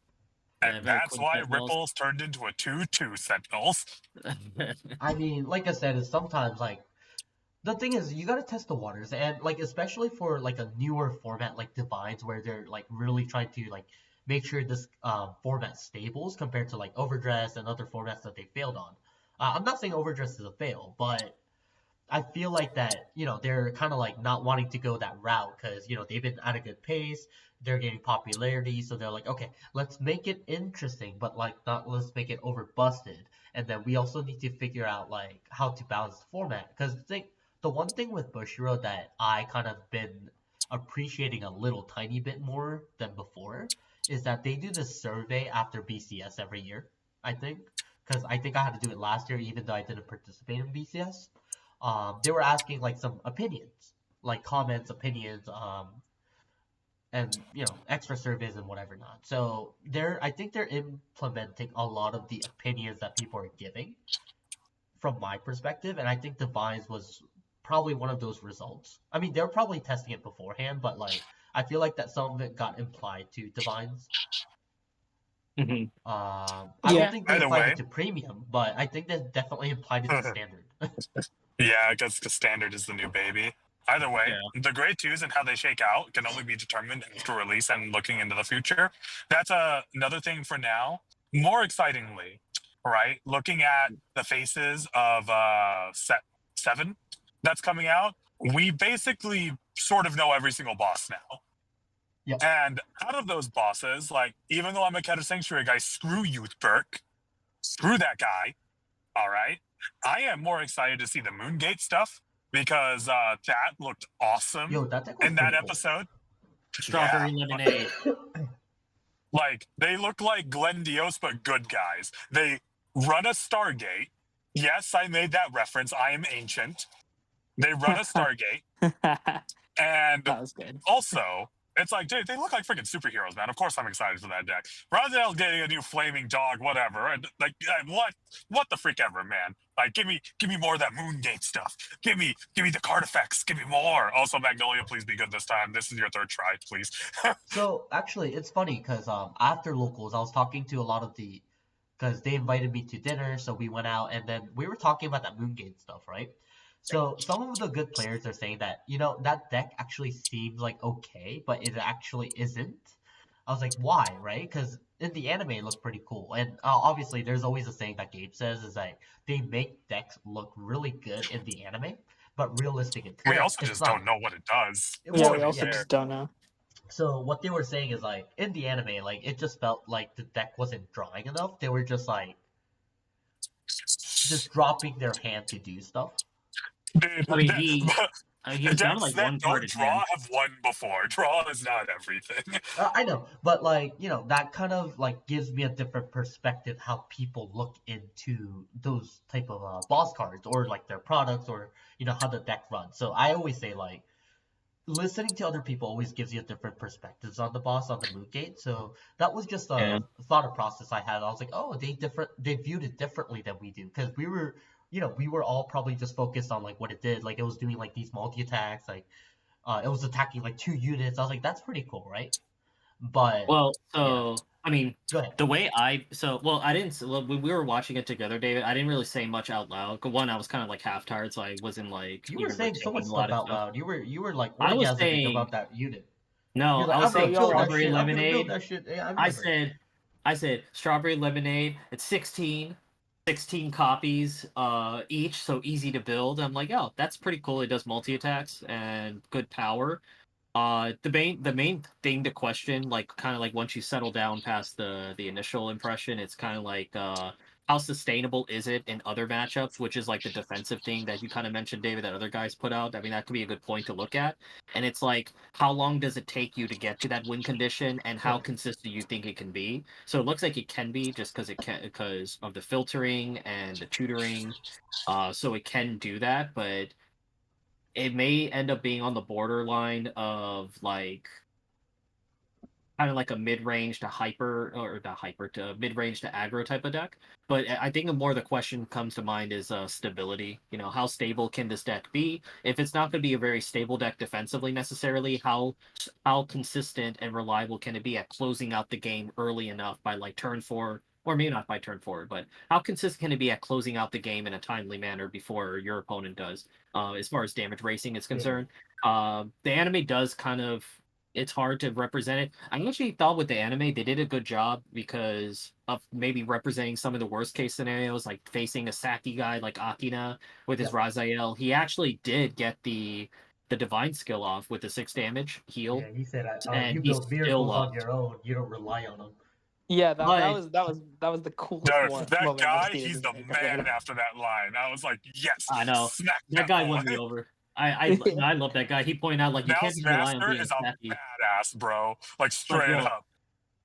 Yeah, And remember that's why quintet walls? Ripples turned into a 2/2 Sentinels. I mean, like I said, is sometimes like the thing is you gotta test the waters and like especially for like a newer format like Divines where they're like really trying to like make sure this format stables compared to like Overdress and other formats that they failed on. I'm not saying Overdress is a fail, but I feel like that, they're kind of like not wanting to go that route because, they've been at a good pace, they're getting popularity, so they're like, okay, let's make it interesting, but like not let's make it over busted. And then we also need to figure out like how to balance the format because the one thing with Bushiroad that I kind of been appreciating a little tiny bit more than before is that they do this survey after BCS every year, I think. Because I think I had to do it last year even though I didn't participate in BCS. They were asking like some opinions, like comments, opinions, and extra surveys and whatever not. So I think they're implementing a lot of the opinions that people are giving from my perspective, and I think Divines was probably one of those results. I mean, they were probably testing it beforehand, but like I feel like that some of it got implied to Divines. Mhm. I don't Yeah. think they Either applied way. it to Premium, but I think they definitely applied it to Standard. Yeah, because the standard is the new baby. Either way, Yeah. the grade 2s and how they shake out can only be determined after release and looking into the future. That's another thing for now. More excitingly, right? Looking at the faces of set 7 that's coming out, we basically sort of know every single boss now. Yep. And out of those bosses, like, even though I'm a Keter Sanctuary guy, screw Youth Burke. Screw that guy. All right. I am more excited to see the Moongate stuff because that looked awesome Yo, that deck was in that pretty cool. episode. Strawberry lemonade. Like, they look like Glenn Dios, but good guys. They run a Stargate. Yes, I made that reference. I am ancient. They run a Stargate. And That was good. also, it's like, dude, they look like freaking superheroes, man. Of course I'm excited for that deck. Raziel getting a new flaming dog, whatever. And like, what the freak ever, man. Like, give me more of that Moongate stuff. Give me the card effects. Give me more. Also, Magnolia, please be good this time. This is your third try, please. So actually, it's funny because after locals, I was talking to a lot of because they invited me to dinner, so we went out and then we were talking about that Moongate stuff, right? So some of the good players are saying that that deck actually seems like okay, but it actually isn't. I was like, why, right? Because in the anime it looked pretty cool, and obviously there's always a saying that Gabe says is that they make decks look really good in the anime, but realistic in We play, also it's just not. don't know what it does. Yeah, Well, we also yeah. just don't know. So what they were saying is like in the anime, like it just felt like the deck wasn't drawing enough. They were just like dropping their hand to do stuff. Dude, I mean, he was down to decks like that one don't card in draw hand. have won before. Draw is not everything. I know, but like that kind of like gives me a different perspective how people look into those type of boss cards or like their products or how the deck runs. So I always say like listening to other people always gives you different perspectives on the boss on the Moongate. So that was just Yeah. a thought process I had. I was like, oh, they viewed it differently than we do because we were all probably just focused on like what it did, like it was doing like these multi attacks, like it was attacking like 2 units. I was like, that's pretty cool, right? But Well, yeah, so I mean, go ahead. the way I I didn't when we were watching it together, David. I didn't really say much out loud. One, I was kind of like half tired, so I wasn't like You were even saying so much retaining a lot stuff of out stuff. loud. You were like I was orgasming saying about that unit. no. You're like, I was I'm gonna saying kill that strawberry shit. I'm gonna build lemonade. that shit. Yeah, I I remember. said strawberry lemonade. It's 16 copies each, so easy to build. I'm like, oh, that's pretty cool. It does multi attacks and good power. The main thing to question, like kind of like once you settle down past the initial impression, it's kind of like how sustainable is it in other matchups, which is like the defensive thing that you kind of mentioned, David, that other guys put out. I mean, that could be a good point to look at. And it's like, how long does it take you to get to that win condition, and how Right. consistent you think it can be? So it looks like it can be, just because of the filtering and the tutoring. So it can do that, but it may end up being on the borderline of like kind of like a mid-range to hyper, or not hyper, to mid-range to aggro type of deck. But I think more the question comes to mind is stability. How stable can this deck be? If it's not going to be a very stable deck defensively necessarily, how consistent and reliable can it be at closing out the game early enough by like turn 4, or maybe not by turn 4, but how consistent can it be at closing out the game in a timely manner before your opponent does? As far as damage racing is concerned, the anime does kind of, it's hard to represent it. I actually thought with the anime they did a good job because of maybe representing some of the worst case scenarios, like facing a Saki guy like Akina with his Yep. Raziel. He actually did get the divine skill off with the 6 damage heal, Yeah, he said, and you he build still miracles on lost. your own. You don't rely on them. Yeah, But that was the coolest Dude, that moment I've guy, seen he's in the the man game. after that line. I was like, yes, I know smack that guy boy. won me over. I love that guy. He pointed out like you can't Now's just rely on Master being is a Saki. badass, bro. Like, Like, straight yo, up.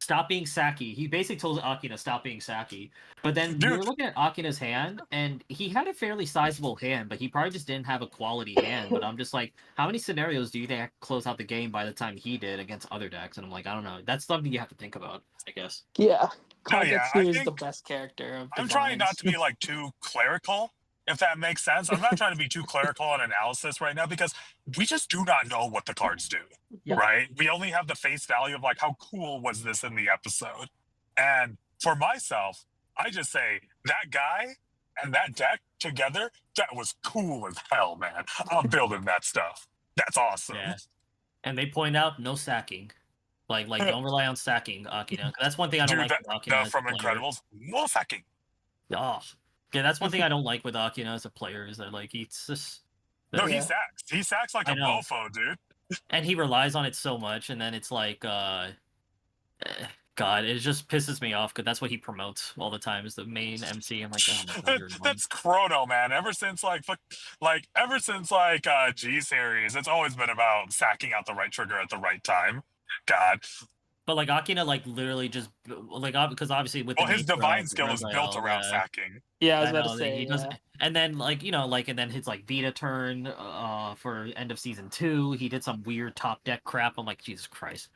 stop being Saki. He basically told Akina stop being Saki. But then we Dude, were looking at Akina's hand, and he had a fairly sizable hand, but he probably just didn't have a quality hand. But I'm just like, how many scenarios do you think I could close out the game by the time he did against other decks? And I'm like, I don't know. That's something you have to think about, I guess. Yeah, no, yeah, Kagetsu I is the think best character of I'm trying not Divines. to be like too clerical, if that makes sense. I'm not trying to be too clerical on analysis right now because we just do not know what the cards do, Yeah. right? We only have the face value of like, how cool was this in the episode? And for myself, I just say that guy and that deck together, that was cool as hell, man. I'm building that stuff. That's awesome. Yeah. And they point out no sacking. Like don't rely on sacking Akina. That's one thing I don't Dude, like with Akina as a from player. Incredibles, no sacking. Oh. Yeah, that's one thing I don't like with Akina as a player, is that like it's just No, he Yeah. sacks. He sacks like I a know. mofo, dude. And he relies on it so much, and then it's like, God, it just pisses me off because that's what he promotes all the time is the main MC. I'm like, oh my God, you're annoying. That's Chrono, man. Ever since G series, it's always been about sacking out the right trigger at the right time. God. But like Akina, like literally just like because obviously with the Well, his nature divine of skill is built Unveiled, around sacking. Yeah, I was I about to know that say. he does, Yeah. and then like like and then his like beta turn for end of season 2, he did some weird top deck crap. I'm like, Jesus Christ.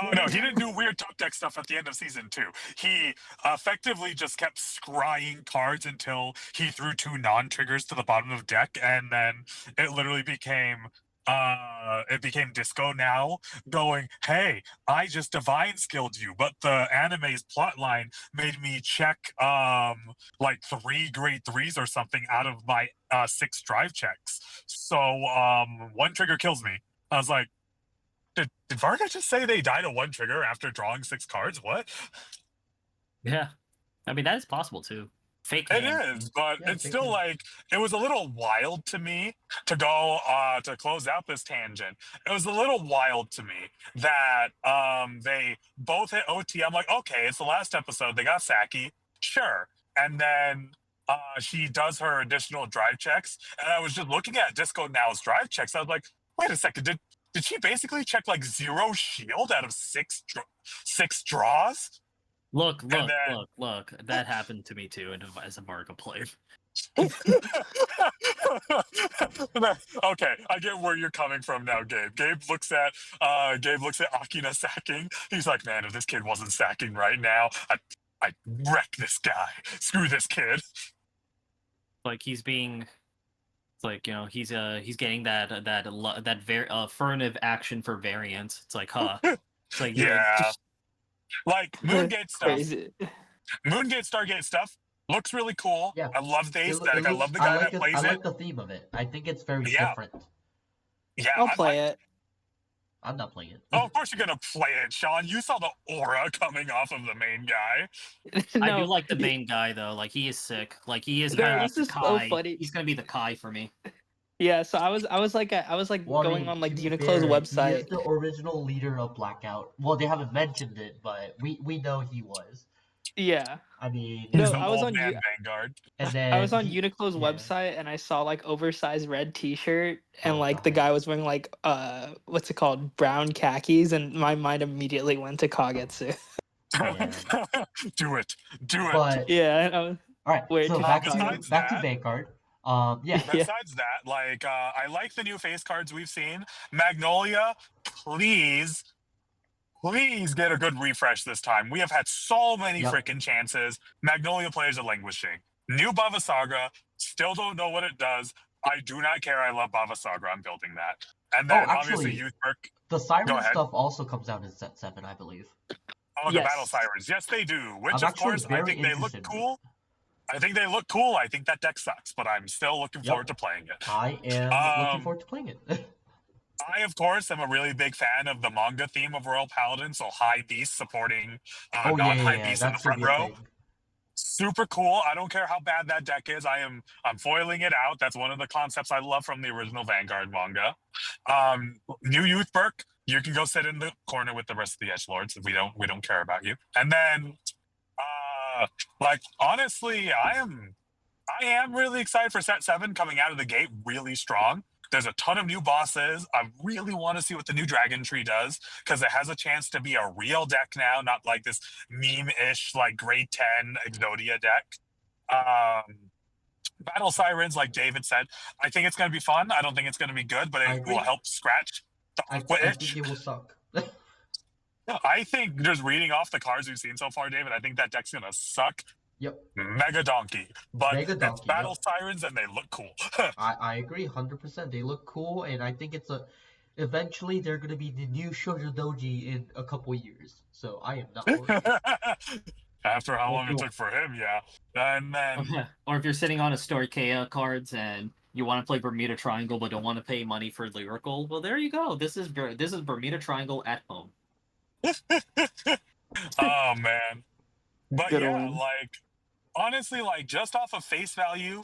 Oh no, he didn't do weird top deck stuff at the end of season 2. He effectively just kept scrying cards until he threw 2 non-triggers to the bottom of deck, and then it literally became Disco now going, hey, I just divine skilled you, but the anime's plotline made me check like 3 grade 3s or something out of my 6 drive checks. So 1 trigger kills me. I was like, did Varga just say they died of 1 trigger after drawing 6 cards? What? Yeah, I mean that is possible too. Fake It hand. is, but Yeah, it's they still can. like it was a little wild to me to go to close out this tangent. It was a little wild to me that they both hit OT. I'm like, okay, it's the last episode. They got Saki, sure, and then she does her additional drive checks, and I was just looking at Disco Now's drive checks. I was like, wait a second, did she basically check like 0 shield out of 6 draws? Look, And then look. That happened to me too, and as a Varga player. Okay, I get where you're coming from now, Gabe. Gabe looks at Akina sacking. He's like, man, if this kid wasn't sacking right now, I'd wreck this guy. Screw this kid. Like he's being, it's like he's getting that furtive action for variance. It's like, huh? It's like Yeah. Like Moongate stuff, Crazy. Moongate Stargate stuff looks really cool. Yeah. I love the It aesthetic. I looks. love the I guy like that it. plays I it. like the theme of it. I think it's very Yeah. different. Yeah, I'll I play like it. I'm not playing it. Oh, of course you're gonna play it, Sean. You saw the aura coming off of the main guy. I do No, like the main guy though. Like he is sick. Like he is No, kind of this like is the so Kai. funny. He's gonna be the Kai for me. Yeah, so I was like Well, I going mean, on to like be Uniqlo's fair, he is website. the original leader of Blackout. Well, they haven't mentioned it, but we know he was. Yeah. I mean, He's No, the I was old on man Vanguard. and I was then on he, Uniqlo's yeah. website and I saw like oversized red T-shirt and Oh like the God. guy was wearing like what's it called, brown khakis, and my mind immediately went to Kagetsu. Yeah. Do it. Do it. But Yeah, and I was all right, way so too back Kagetsu. to Besides that, Vanguard. Yeah. Yeah. besides that, like I like the new face cards we've seen. Magnolia, please get a good refresh this time. We have had so many Yep. freaking chances. Magnolia players are languishing. New Bava Saga, still don't know what it does. I do not care. I love Bava Saga. I'm building that. And then obviously actually, Youth Perk. the Go Siren ahead. stuff also comes out in set 7, I believe. Oh, the Battle Yes. Sirens. Yes, they do. Which, I'm of actually course, I very think they look interested in it. cool. I think they look cool. I think that deck sucks, but I'm still looking Yep. forward to playing it. I am looking forward to playing it. I, of course, am a really big fan of the manga theme of Royal Paladin, so High Beast supporting non-High Beast in the That's gonna front be a row. thing. Super cool. I don't care how bad that deck is. I'm foiling it out. That's one of the concepts I love from the original Vanguard manga. New Youth Perk. You can go sit in the corner with the rest of the edgelords. We don't care about you. And then, like honestly, I am really excited for set 7 coming out of the gate really strong. There's a ton of new bosses. I really want to see what the new Dragon Tree does because it has a chance to be a real deck now, not like this meme-ish like grade 10 Exodia deck. Battle Sirens, like David said, I think it's going to be fun. I don't think it's going to be good, but it will help scratch the Aqua I itch. think it will suck. I think just reading off the cards we've seen so far, David, I think that deck's going to suck. Yep. Mega Donkey. But Mega it's Donkey, Battle yep. Sirens and they look cool. I agree 100%. They look cool, and I think eventually they're gonna be the new Shoujo Doji in a couple years. So I am not worried. After how long it took for him, yeah. And then Or if you're sitting on a Storykea cards and you want to play Bermuda Triangle but don't want to pay money for Lyrical, well, there you go. This is Bermuda Triangle at home. oh man. But Good yeah, one. like honestly, like just off of face value,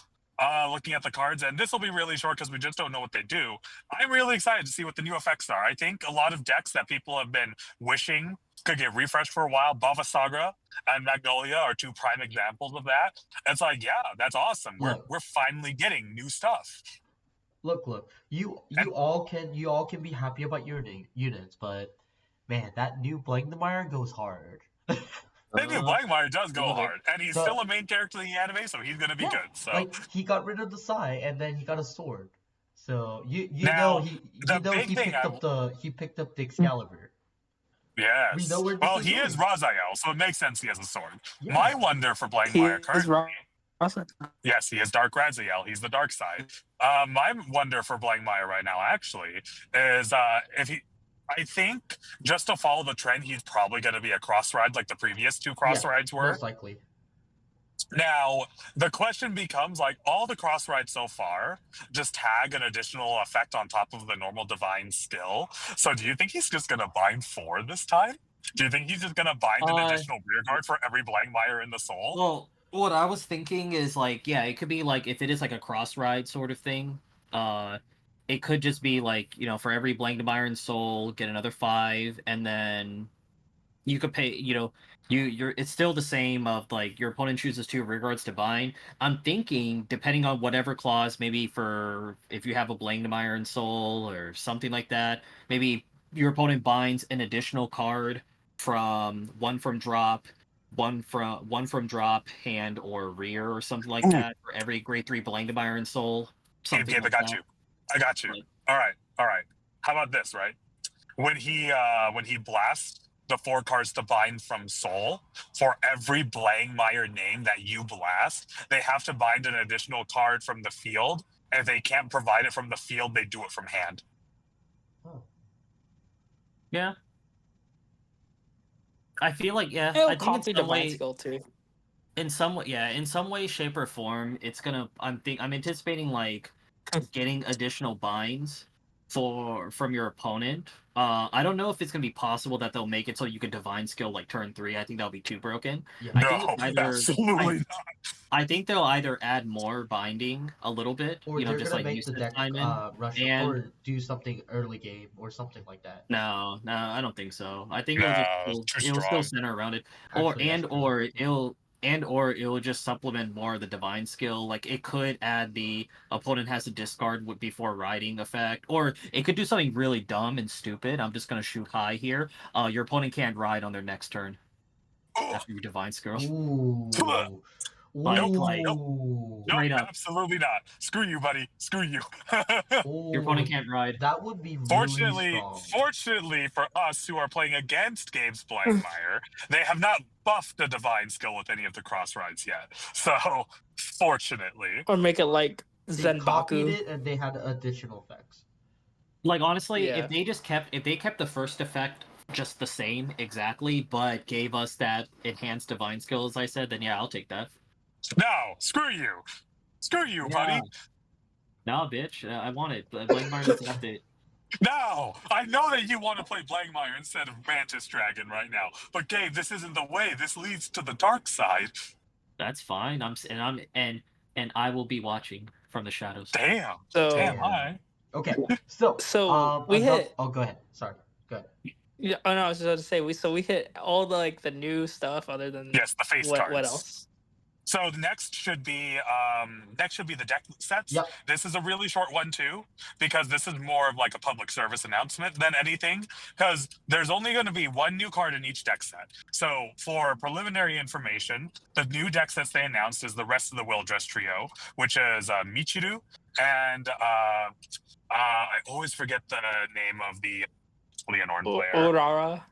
looking at the cards, and this will be really short because we just don't know what they do. I'm really excited to see what the new effects are. I think a lot of decks that people have been wishing could get refreshed for a while, Bava Saga and Magnolia are two prime examples of that. It's like, yeah, that's awesome. Look. We're finally getting new stuff. Look. You all can be happy about your units, but man, that new Blankmeyer goes hard. That new Blankmeyer does go love it. hard, and he's So- still a main character in the anime, so he's gonna be good. So like he got rid of the Sai and then he got a sword. So you Now, know he the big thing he picked up the Excalibur. yes. We know where Well, this he is is going. Raziel, so it makes sense he has a sword. Yeah. My wonder for He Blankmeyer is currently. Awesome. Yes, he is Dark Raziel. He's the dark side. My wonder for Blankmeyer right now, actually, is if he. I think just to follow the trend, he's probably going to be a cross ride like the previous two cross rides were. Most likely. Now, the question becomes like all the cross rides so far just tag an additional effect on top of the normal divine skill. So do you think he's just going to bind 4 this time? Do you think he's just going to bind an additional rear guard for every Blankmeyer in the soul? Well, what I was thinking is like, yeah, it could be like if it is like a cross ride sort of thing. It could just be like, you know, for every Blankmeyer in soul, get another 5, and then you could pay. You know, you're it's still the same of like your opponent chooses 2 rear guards to bind. I'm thinking depending on whatever clause, maybe for if you have a Blankmeyer in soul or something like that, maybe your opponent binds an additional card from one from drop, one from drop, hand or rear or something like that for every grade 3 Blankmeyer in soul. Something Gabe, like I got that. you. I got you. Right. All right. How about this, right? When he blasts the 4 cards to bind from soul, for every Blankmeyer name that you blast, they have to bind an additional card from the field. And if they can't provide it from the field, they do it from hand. Oh. Yeah. I feel like I It'll think in copy some divine way, skill too. in some way, shape, or form, it's gonna. I'm anticipating like getting additional binds from your opponent. I don't know if it's gonna be possible that they'll make it so you can divine skill like turn 3. I think that'll be too broken. Yeah. I think No, it's either absolutely not. I think they'll either add more binding a little bit, Or you know, they're just gonna like you make the said, deck Simon. rush and or do something early game or something like that. No, I don't think so. I think No, it'll too still strong. center around it, Actually, that's true. or it'll just supplement more of the divine skill. Like it could add the opponent has to discard before riding effect, or it could do something really dumb and stupid. I'm just gonna shoot high here. Your opponent can't ride on their next turn after your divine skill. Ooh. Like, Ooh. Nope, straight up, absolutely not. Screw you, buddy. Screw you. your opponent Ooh. can't ride. That would be really strong. Fortunately for us who are playing against Gabe's Blankmeyer, they have not buffed the divine skill with any of the cross rides yet. So, fortunately. Or make it like They copied Zenbaku. it and they had additional effects. Like honestly, Yeah. if they kept the first effect just the same exactly, but gave us that enhanced divine skill, as I said, then yeah, I'll take that. No, screw you. Screw you, buddy. No, bitch, I want it. Blankmeyer needs to update. No, I know that you want to play Blankmeyer instead of Mantis Dragon right now, but Gabe, this isn't the way. This leads to the dark side. That's fine. And I will be watching from the shadows. Damn. So Damn, hi. Okay, so we hit. Oh, go ahead. Sorry, go ahead. Yeah, oh no, I was just about to say we hit all the like the new stuff other than Yes, the face cards. what else? So the next should be the deck sets. Yep. This is a really short one too, because this is more of like a public service announcement than anything. Because there's only going to be 1 new card in each deck set. So for preliminary information, the new deck sets they announced is the Rest of the Will Dress Trio, which is Michiru and I always forget the name of the Leonore player. Urara.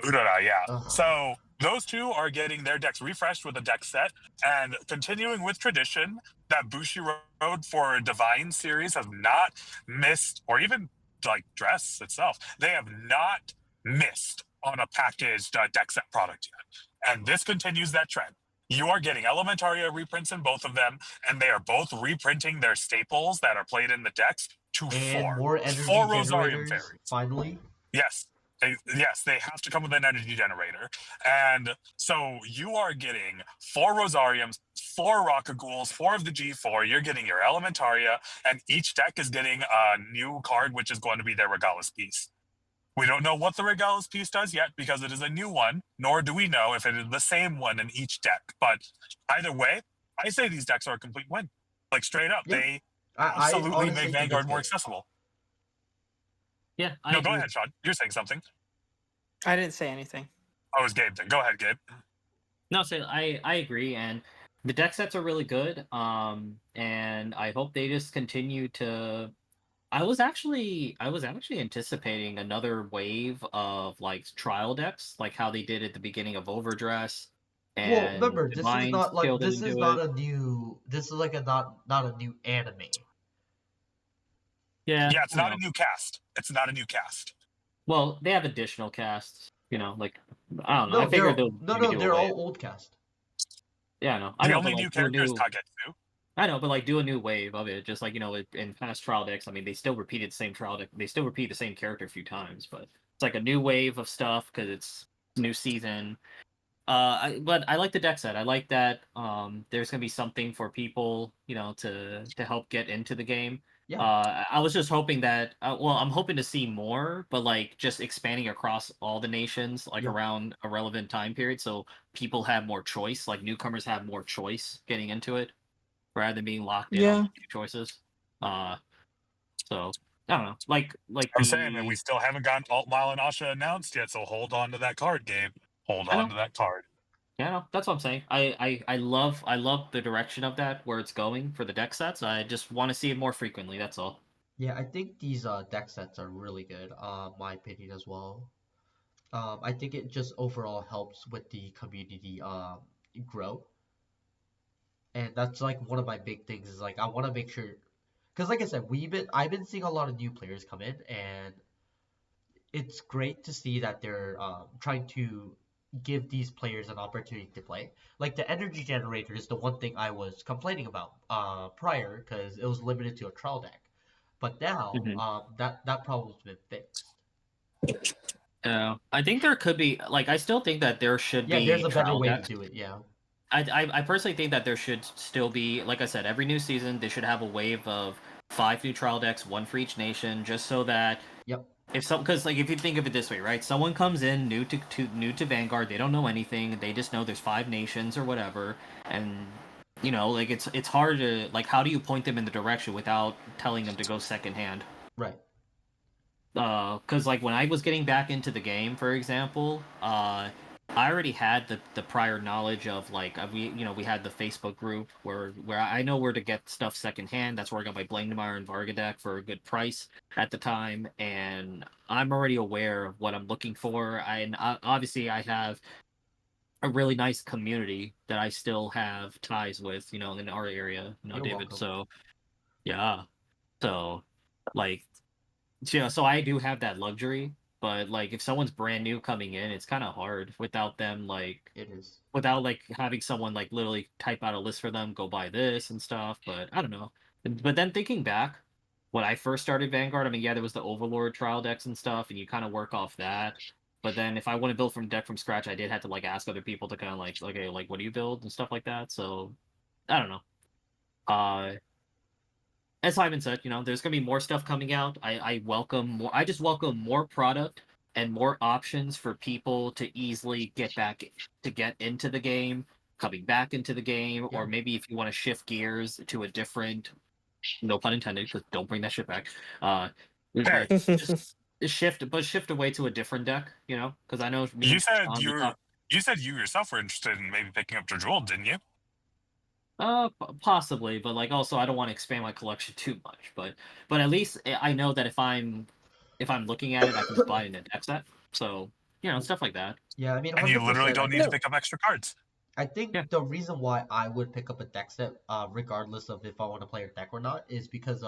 Urara, yeah. Uh-huh. So those 2 are getting their decks refreshed with a deck set, and continuing with tradition that Bushiroad for Divine series has not missed, or even like Dress itself, they have not missed on a packaged deck set product yet. And this continues that trend. You are getting Elementaria reprints in both of them, and they are both reprinting their staples that are played in the decks to And 4. more energy 4 Rosarium generators, Fairies. finally. Yes. They have to come with an energy generator. And so you are getting 4 Rosariums, 4 Rocket Ghouls, 4 of the G4. You're getting your Elementaria, and each deck is getting a new card, which is going to be their Regalis piece. We don't know what the Regalis piece does yet because it is a new one, nor do we know if it is the same one in each deck. But either way, I say these decks are a complete win. Like, straight up, Yeah. they I absolutely honestly make think Vanguard it's more good. accessible. Yeah, I No, go agree. ahead, Sean. You're saying something. I didn't say anything. Oh, it's Gabe then. Go ahead, Gabe. No, so I agree, and the deck sets are really good. And I hope they just continue to. I was actually anticipating another wave of like trial decks, like how they did at the beginning of Overdress, Well, and remember, this is Divine not like skilled this is into not it. a new. This is like a not a new anime. Yeah, Yeah, it's I not a know. new cast. It's not a new cast. Well, they have additional casts. Like I don't know. I No, figured they'll maybe do they're away. all old cast. Yeah, I know. I The know, only but new like do a character is new. Tagetsu. I know, but like do a new wave of it. Just like in past trial decks. I mean, they still repeated the same trial deck. They still repeat the same character a few times, but it's like a new wave of stuff because it's new season. But I like the deck set. I like that there's gonna be something for people, to help get into the game. Yeah, I was just hoping that, well, I'm hoping to see more, but like just expanding across all the nations, like yeah. around a relevant time period, so people have more choice, like newcomers have more choice getting into it, rather than being locked in on Yeah. a few choices. Uh, so I don't know, like I'm saying, and we the still haven't gotten Alt Mile and Asha announced yet, so hold on to that card, Gabe. Hold I on know. to that card. Yeah, no, that's what I'm saying. I love the direction of that, where it's going for the deck sets. I just want to see it more frequently. That's all. Yeah, I think these deck sets are really good, my opinion as well. I think it just overall helps with the community grow. And that's like one of my big things is like I want to make sure because like I said, I've been seeing a lot of new players come in and it's great to see that they're trying to give these players an opportunity to play. Like the energy generator is the one thing I was complaining about prior because it was limited to a trial deck. But now Hmm. that problem's been fixed. I think there could be like I still think that there should Yeah, there's be a better trial way to decks. do it. Yeah. I personally think that there should still be, like I said, every new season they should have a wave of 5 new trial decks, one for each nation, just so that Yep. because like if you think of it this way, right? Someone comes in new to Vanguard, they don't know anything, they just know there's 5 nations or whatever, and like it's hard to like how do you point them in the direction without telling them to go second hand? Right. Because like when I was getting back into the game, for example, I already had the prior knowledge of like we had the Facebook group where I know where to get stuff secondhand. That's where I got my Blangdemeyer and Varga deck for a good price at the time, and I'm already aware of what I'm looking for. And obviously I have a really nice community that I still have ties with, in our area, You're David. welcome. So yeah, so like so I do have that luxury, but like if someone's brand new coming in, it's kind of hard without them It is. without like having someone like literally type out a list for them, go buy this and stuff. But I don't know. But then thinking back, when I first started Vanguard, I mean, yeah, there was the Overlord trial decks and stuff, and you kind of work off that. But then if I want to build from deck from scratch, I did have to like ask other people to kind of like, okay, like what do you build and stuff like that. So I don't know. Uh, as Simon said, there's gonna be more stuff coming out. I welcome more. I just welcome more product and more options for people to easily get into the game, coming back into the game, Yeah. or maybe if you want to shift gears to a different, no pun intended, because don't bring that shit back. Hey, But shift away to a different deck, because I know me you and said Sean we you talk. you said you yourself were interested in maybe picking up Jewel, didn't you? Possibly, but like also I don't want to expand my collection too much. But at least I know that if I'm looking at it, I can just buy it in a deck set. So stuff like that. Yeah, I mean, And you literally 100%. don't need to pick up extra cards. I think Yeah. the reason why I would pick up a deck set, regardless of if I want to play a deck or not, is because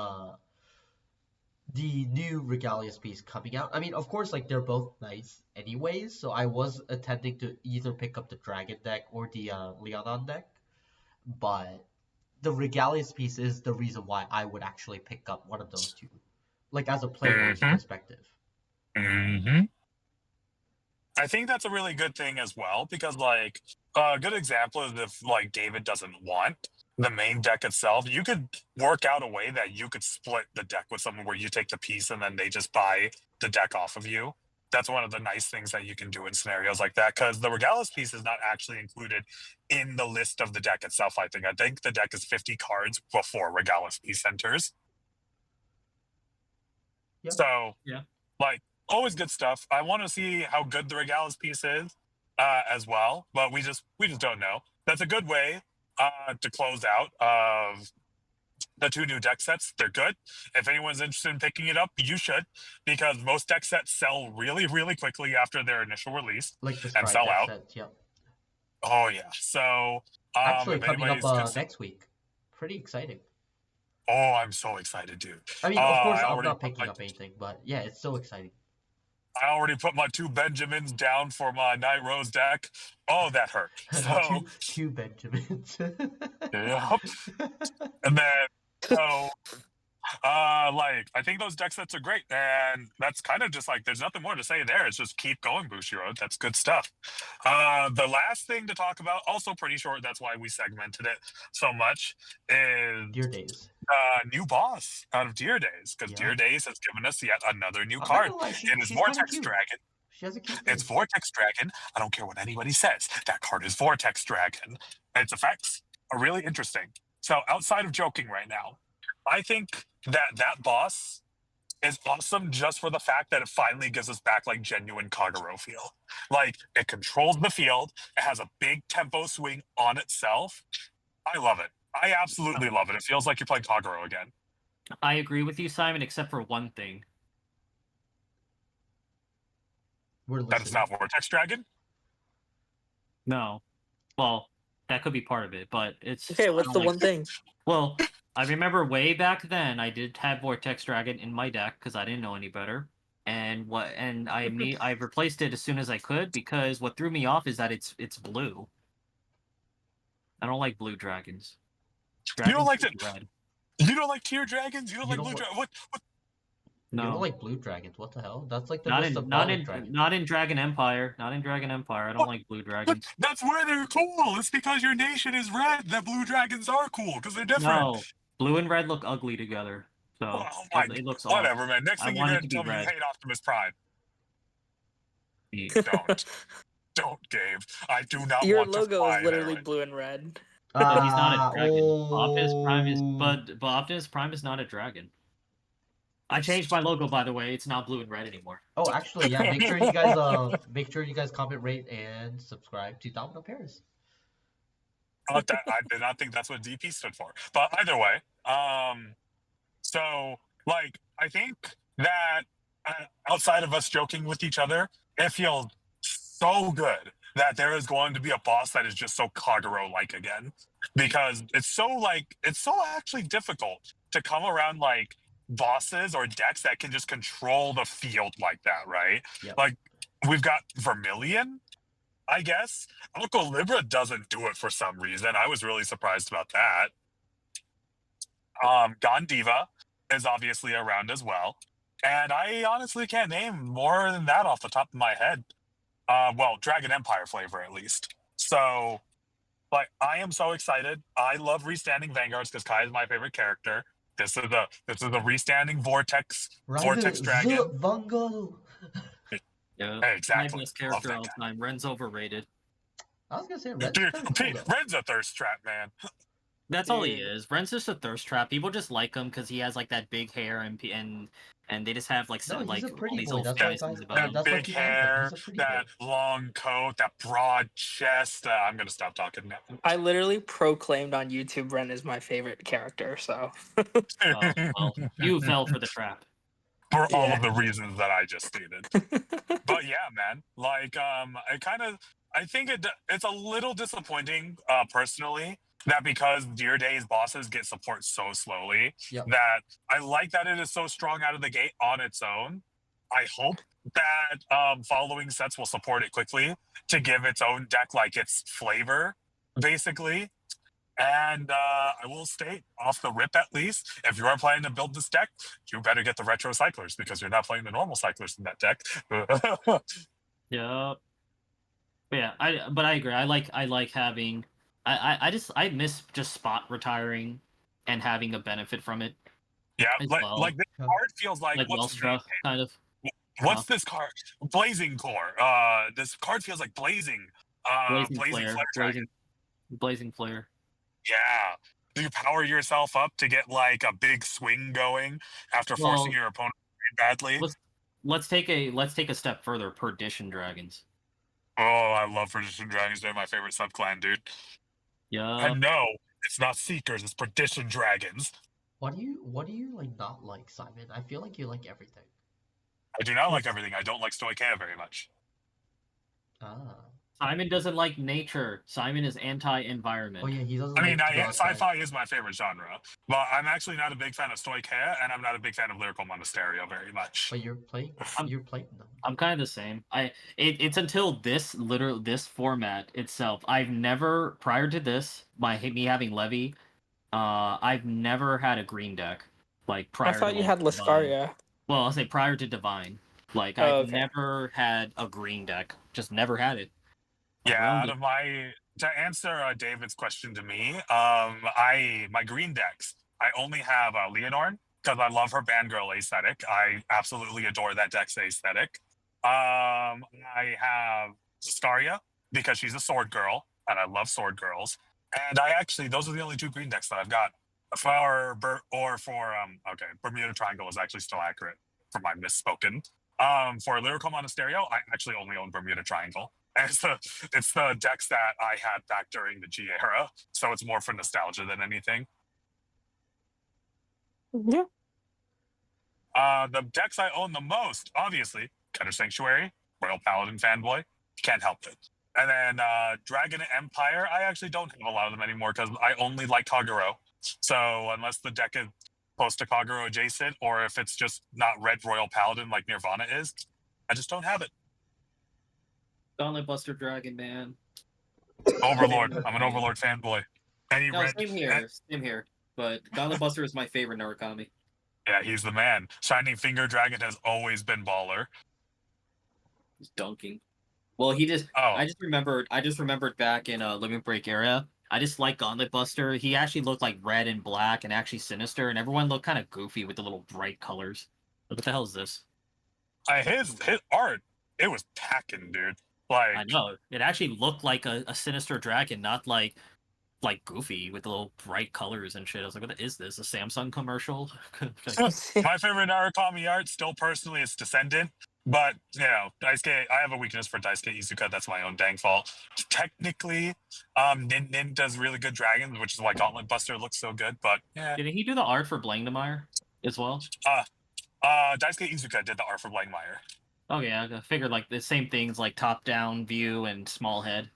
the new Regalia's piece coming out. I mean, of course, like they're both nice anyways. So I was intending to either pick up the Dragon deck or the Leonon deck, but the Regalia's piece is the reason why I would actually pick up one of those two, like as a player's Mm-hmm. perspective. Mm-hmm. I think that's a really good thing as well because, like, a good example is if, like, David doesn't want the main deck itself, you could work out a way that you could split the deck with someone where you take the piece and then they just buy the deck off of you. That's one of the nice things that you can do in scenarios like that because the Regalis piece is not actually included in the list of the deck itself. I think the deck is 50 cards before Regalis piece enters. Yeah. So, Yeah. like, always good stuff. I want to see how good the Regalis piece is as well, but we just don't know. That's a good way to close out of the 2 new deck sets. They're good. If anyone's interested in picking it up, you should, because most deck sets sell really, really quickly after their initial release Like the and Stride sell deck out. set, yeah. Oh yeah. So Actually, if coming up anybody's next week. Pretty exciting. oh, I'm so excited, dude. I mean, of course, I I'm already not picking up anything, but yeah, it's so exciting. I already put my 2 Benjamins down for my Night Rose deck. Oh, that hurt. So two Benjamins. yep. And then so like, I think those deck sets are great, and that's kind of just like there's nothing more to say there. It's just keep going, Bushiroad. That's good stuff. The last thing to talk about, also pretty short, that's why we segmented it so much, is Dear Days. new boss out of Dear Days, because Yeah. Dear Days has given us yet another new I'm not card. gonna lie, It is she's kind of Vortex cute. Dragon. She has a cute It's face. Vortex Dragon. I don't care what anybody says. That card is Vortex Dragon. Its effects are really interesting. So outside of joking right now, I think that boss is awesome just for the fact that it finally gives us back like genuine Kagero feel. Like, it controls the field. It has a big tempo swing on itself. I love it. I absolutely love it. It feels like you're playing Kagero again. I agree with you, Simon, except for one thing. We're That is listening. not Vortex Dragon. No. Well, that could be part of it, but it's Okay, I what's don't the like- one thing? Well, I remember way back then I did have Vortex Dragon in my deck because I didn't know any better, and I replaced it as soon as I could because what threw me off is that it's blue. I don't like blue dragons. You don't like should it? be red. You don't like Tear Dragons? You don't You like don't Blue like- Dragon? What? You No, don't like blue dragons? What the hell? That's like the not most in symbolic dragon. not in Dragon Empire. Not in Dragon Empire. I don't What? like blue But dragons. that's where they're cool. It's because your nation is red that blue dragons are cool because they're different. No, blue and red look ugly together. So Oh my, it looks whatever, off. man. Next I thing you're want it gonna to be tell me you red. hate Optimus Prime. Don't, Gabe. I do not Your want to logo fly is literally there. blue and red. But he's not a dragon. Optimus Prime is, Oh. but Optimus Prime is not a dragon. I changed my logo, by the way. It's not blue and red anymore. Oh, actually, yeah. Make sure you guys comment, rate, and subscribe to Domino Paris. I did not think that's what DP stood for. But either way, so, like, I think that outside of us joking with each other, it feels so good that there is going to be a boss that is just so Kagero-like again, because it's so actually difficult to come around like bosses or decks that can just control the field like that, right? Yep. Like, we've got Vermilion, I guess. Uncle Libra doesn't do it for some reason. I was really surprised about that. Gondiva is obviously around as well. And I honestly can't name more than that off the top of my head. Well, Dragon Empire flavor at least. So, like, I am so excited. I love restanding Vanguards because Kai is my favorite character. This is a restanding Vortex Dragon. Vanguard. Yeah, Hey, exactly. My best Love character that all guy. time. Ren's overrated. I was gonna say Red's Dude, kind of cool, though. Ren's a thirst trap, man. That's all he Dude. is. Ren's just a thirst trap. People just like him because he has like that big hair and they just have like No, some he's like a pretty all these boy. old That's why nice things guys- about him. that's why Big people like him. hair, He's a pretty that long coat, that broad chest. I'm gonna stop talking now. I literally proclaimed on YouTube Ren is my favorite character, so Oh, well, you fell for the trap. For all Yeah. of the reasons that I just stated. But yeah, man, like, I think it's a little disappointing, personally, that because Dear Days bosses get support so slowly, Yep. that I like that it is so strong out of the gate on its own. I hope that following sets will support it quickly to give its own deck like its flavor, basically. And I will state off the rip, at least, if you are planning to build this deck, you better get the retro cyclers because you're not playing the normal cyclers in that deck. Yeah. But yeah, I agree. I like having I miss just spot retiring and having a benefit from it Yeah, as like well. this Yeah. card feels like Like what's his name? Wellstra kind of. What's this card? Blazing Core. This card feels like Blazing. Blazing Blazing Flare. Flare Dragon. Blazing Flare. Yeah. Do you power yourself up to get like a big swing going after forcing Well, your opponent badly? let's let's take a step further. Perdition Dragons. Oh, I love Perdition Dragons. They're my favorite subclan, dude. Yeah. And no, it's not Seekers, it's Perdition Dragons. What do you like not like, Simon? I feel like you like everything. I do not like It's- everything. I don't like Stoicheia very much. Ah. Simon doesn't like nature. Simon is Oh anti-environment. yeah, he doesn't I mean, like to go outside. sci-fi is my favorite genre, but I'm actually not a big fan of Stoicheia, and I'm not a big fan of Lyrical Monasterio very much. But you're playing I'm- them. I'm kind of the same. It's until this format itself. I've never prior to this, me having Levy, I've never had a green deck like I prior to thought you like had Divine. Lascaria. Well, I'll say prior to Divine. Like Oh, I've okay. never had a green deck. Just never had it. I've Yeah, owned out it. of my to answer David's question to me, my green decks, I only have Leonore because I love her Fangirl aesthetic. I absolutely adore that deck's aesthetic. I have Scaria because she's a sword girl, and I love sword girls. And I actually those are the only two green decks that I've got. Okay, Bermuda Triangle is actually still accurate for my misspoken. For Lyrical Monasterio, I actually only own Bermuda Triangle. And it's the decks that I had back during the G era, so it's more for nostalgia than anything. Yeah. The decks I own the most, obviously, Keter Sanctuary, Royal Paladin fanboy, can't help it. And then Dragon Empire, I actually don't have a lot of them anymore because I only like Kagero. So unless the deck is close to Kagero adjacent, or if it's just not red Royal Paladin like Nirvana is, I just don't have it. Gauntlet Buster Dragon, man. Overlord, I'm an Overlord fanboy. Any No, red? same here. But Gauntlet Buster is my favorite Narukami. Yeah, he's the man. Shining Finger Dragon has always been baller. He's dunking. Well, he just. Oh, I just remembered back in Limit Break era. I just like Gauntlet Buster. He actually looked like red and black and actually sinister, and everyone looked kind of goofy with the little bright colors. What the hell is this? his art, it was packing, dude. Like, I know it actually looked like a sinister dragon, not like goofy with the little bright colors and shit. I was like, what is this? A Samsung commercial? my favorite Narukami art, still personally, is Descendant. But Daisuke, I have a weakness for Daisuke Izuka. That's my own dang fault. Technically, Nin does really good dragons, which is why Gauntlet Buster looks so good. But yeah, Did he do the art for Blangdemeyer as well? Daisuke Izuka did the art for Blangmeyer. Oh yeah, I figured like the same things like top down view and small head.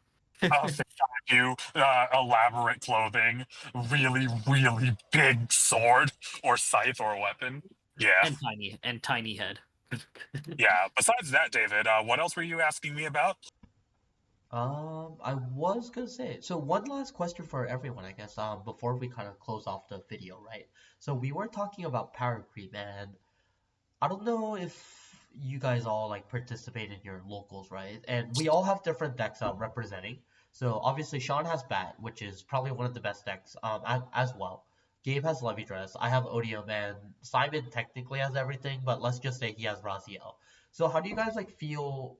Elaborate clothing, really, really big sword or scythe or weapon. Yeah. And tiny head. Yeah. Besides that, David, what else were you asking me about? I was gonna say, so one last question for everyone, I guess, before we kind of close off the video, right? So we were talking about power creep, and I don't know if you guys all like participate in your locals, right? And we all have different decks representing. So obviously Sean has Bat, which is probably one of the best decks as well. Gabe has Levy Dress. I have Odium, and Simon technically has everything, but let's just say he has Raziel. So how do you guys like feel?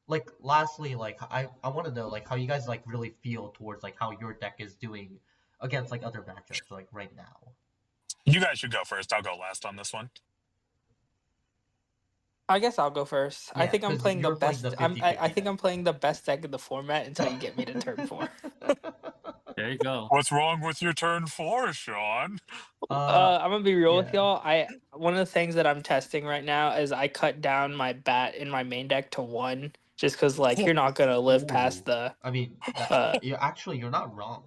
Like lastly, like I want to know like how you guys like really feel towards like how your deck is doing against like other matchups like right now. You guys should go first. I'll go last on this one. I guess I'll go first. I Yeah, think I'm 'cause playing the you're playing best. the I 50-50 think deck. I'm playing the best deck in the format until you get me to turn 4. There you go. What's wrong with your turn 4, Sean? I'm gonna be real with yeah. y'all. One of the things that I'm testing right now is I cut down my bat in my main deck to 1, just because like you're not gonna live past Ooh. the. I mean, you're not wrong.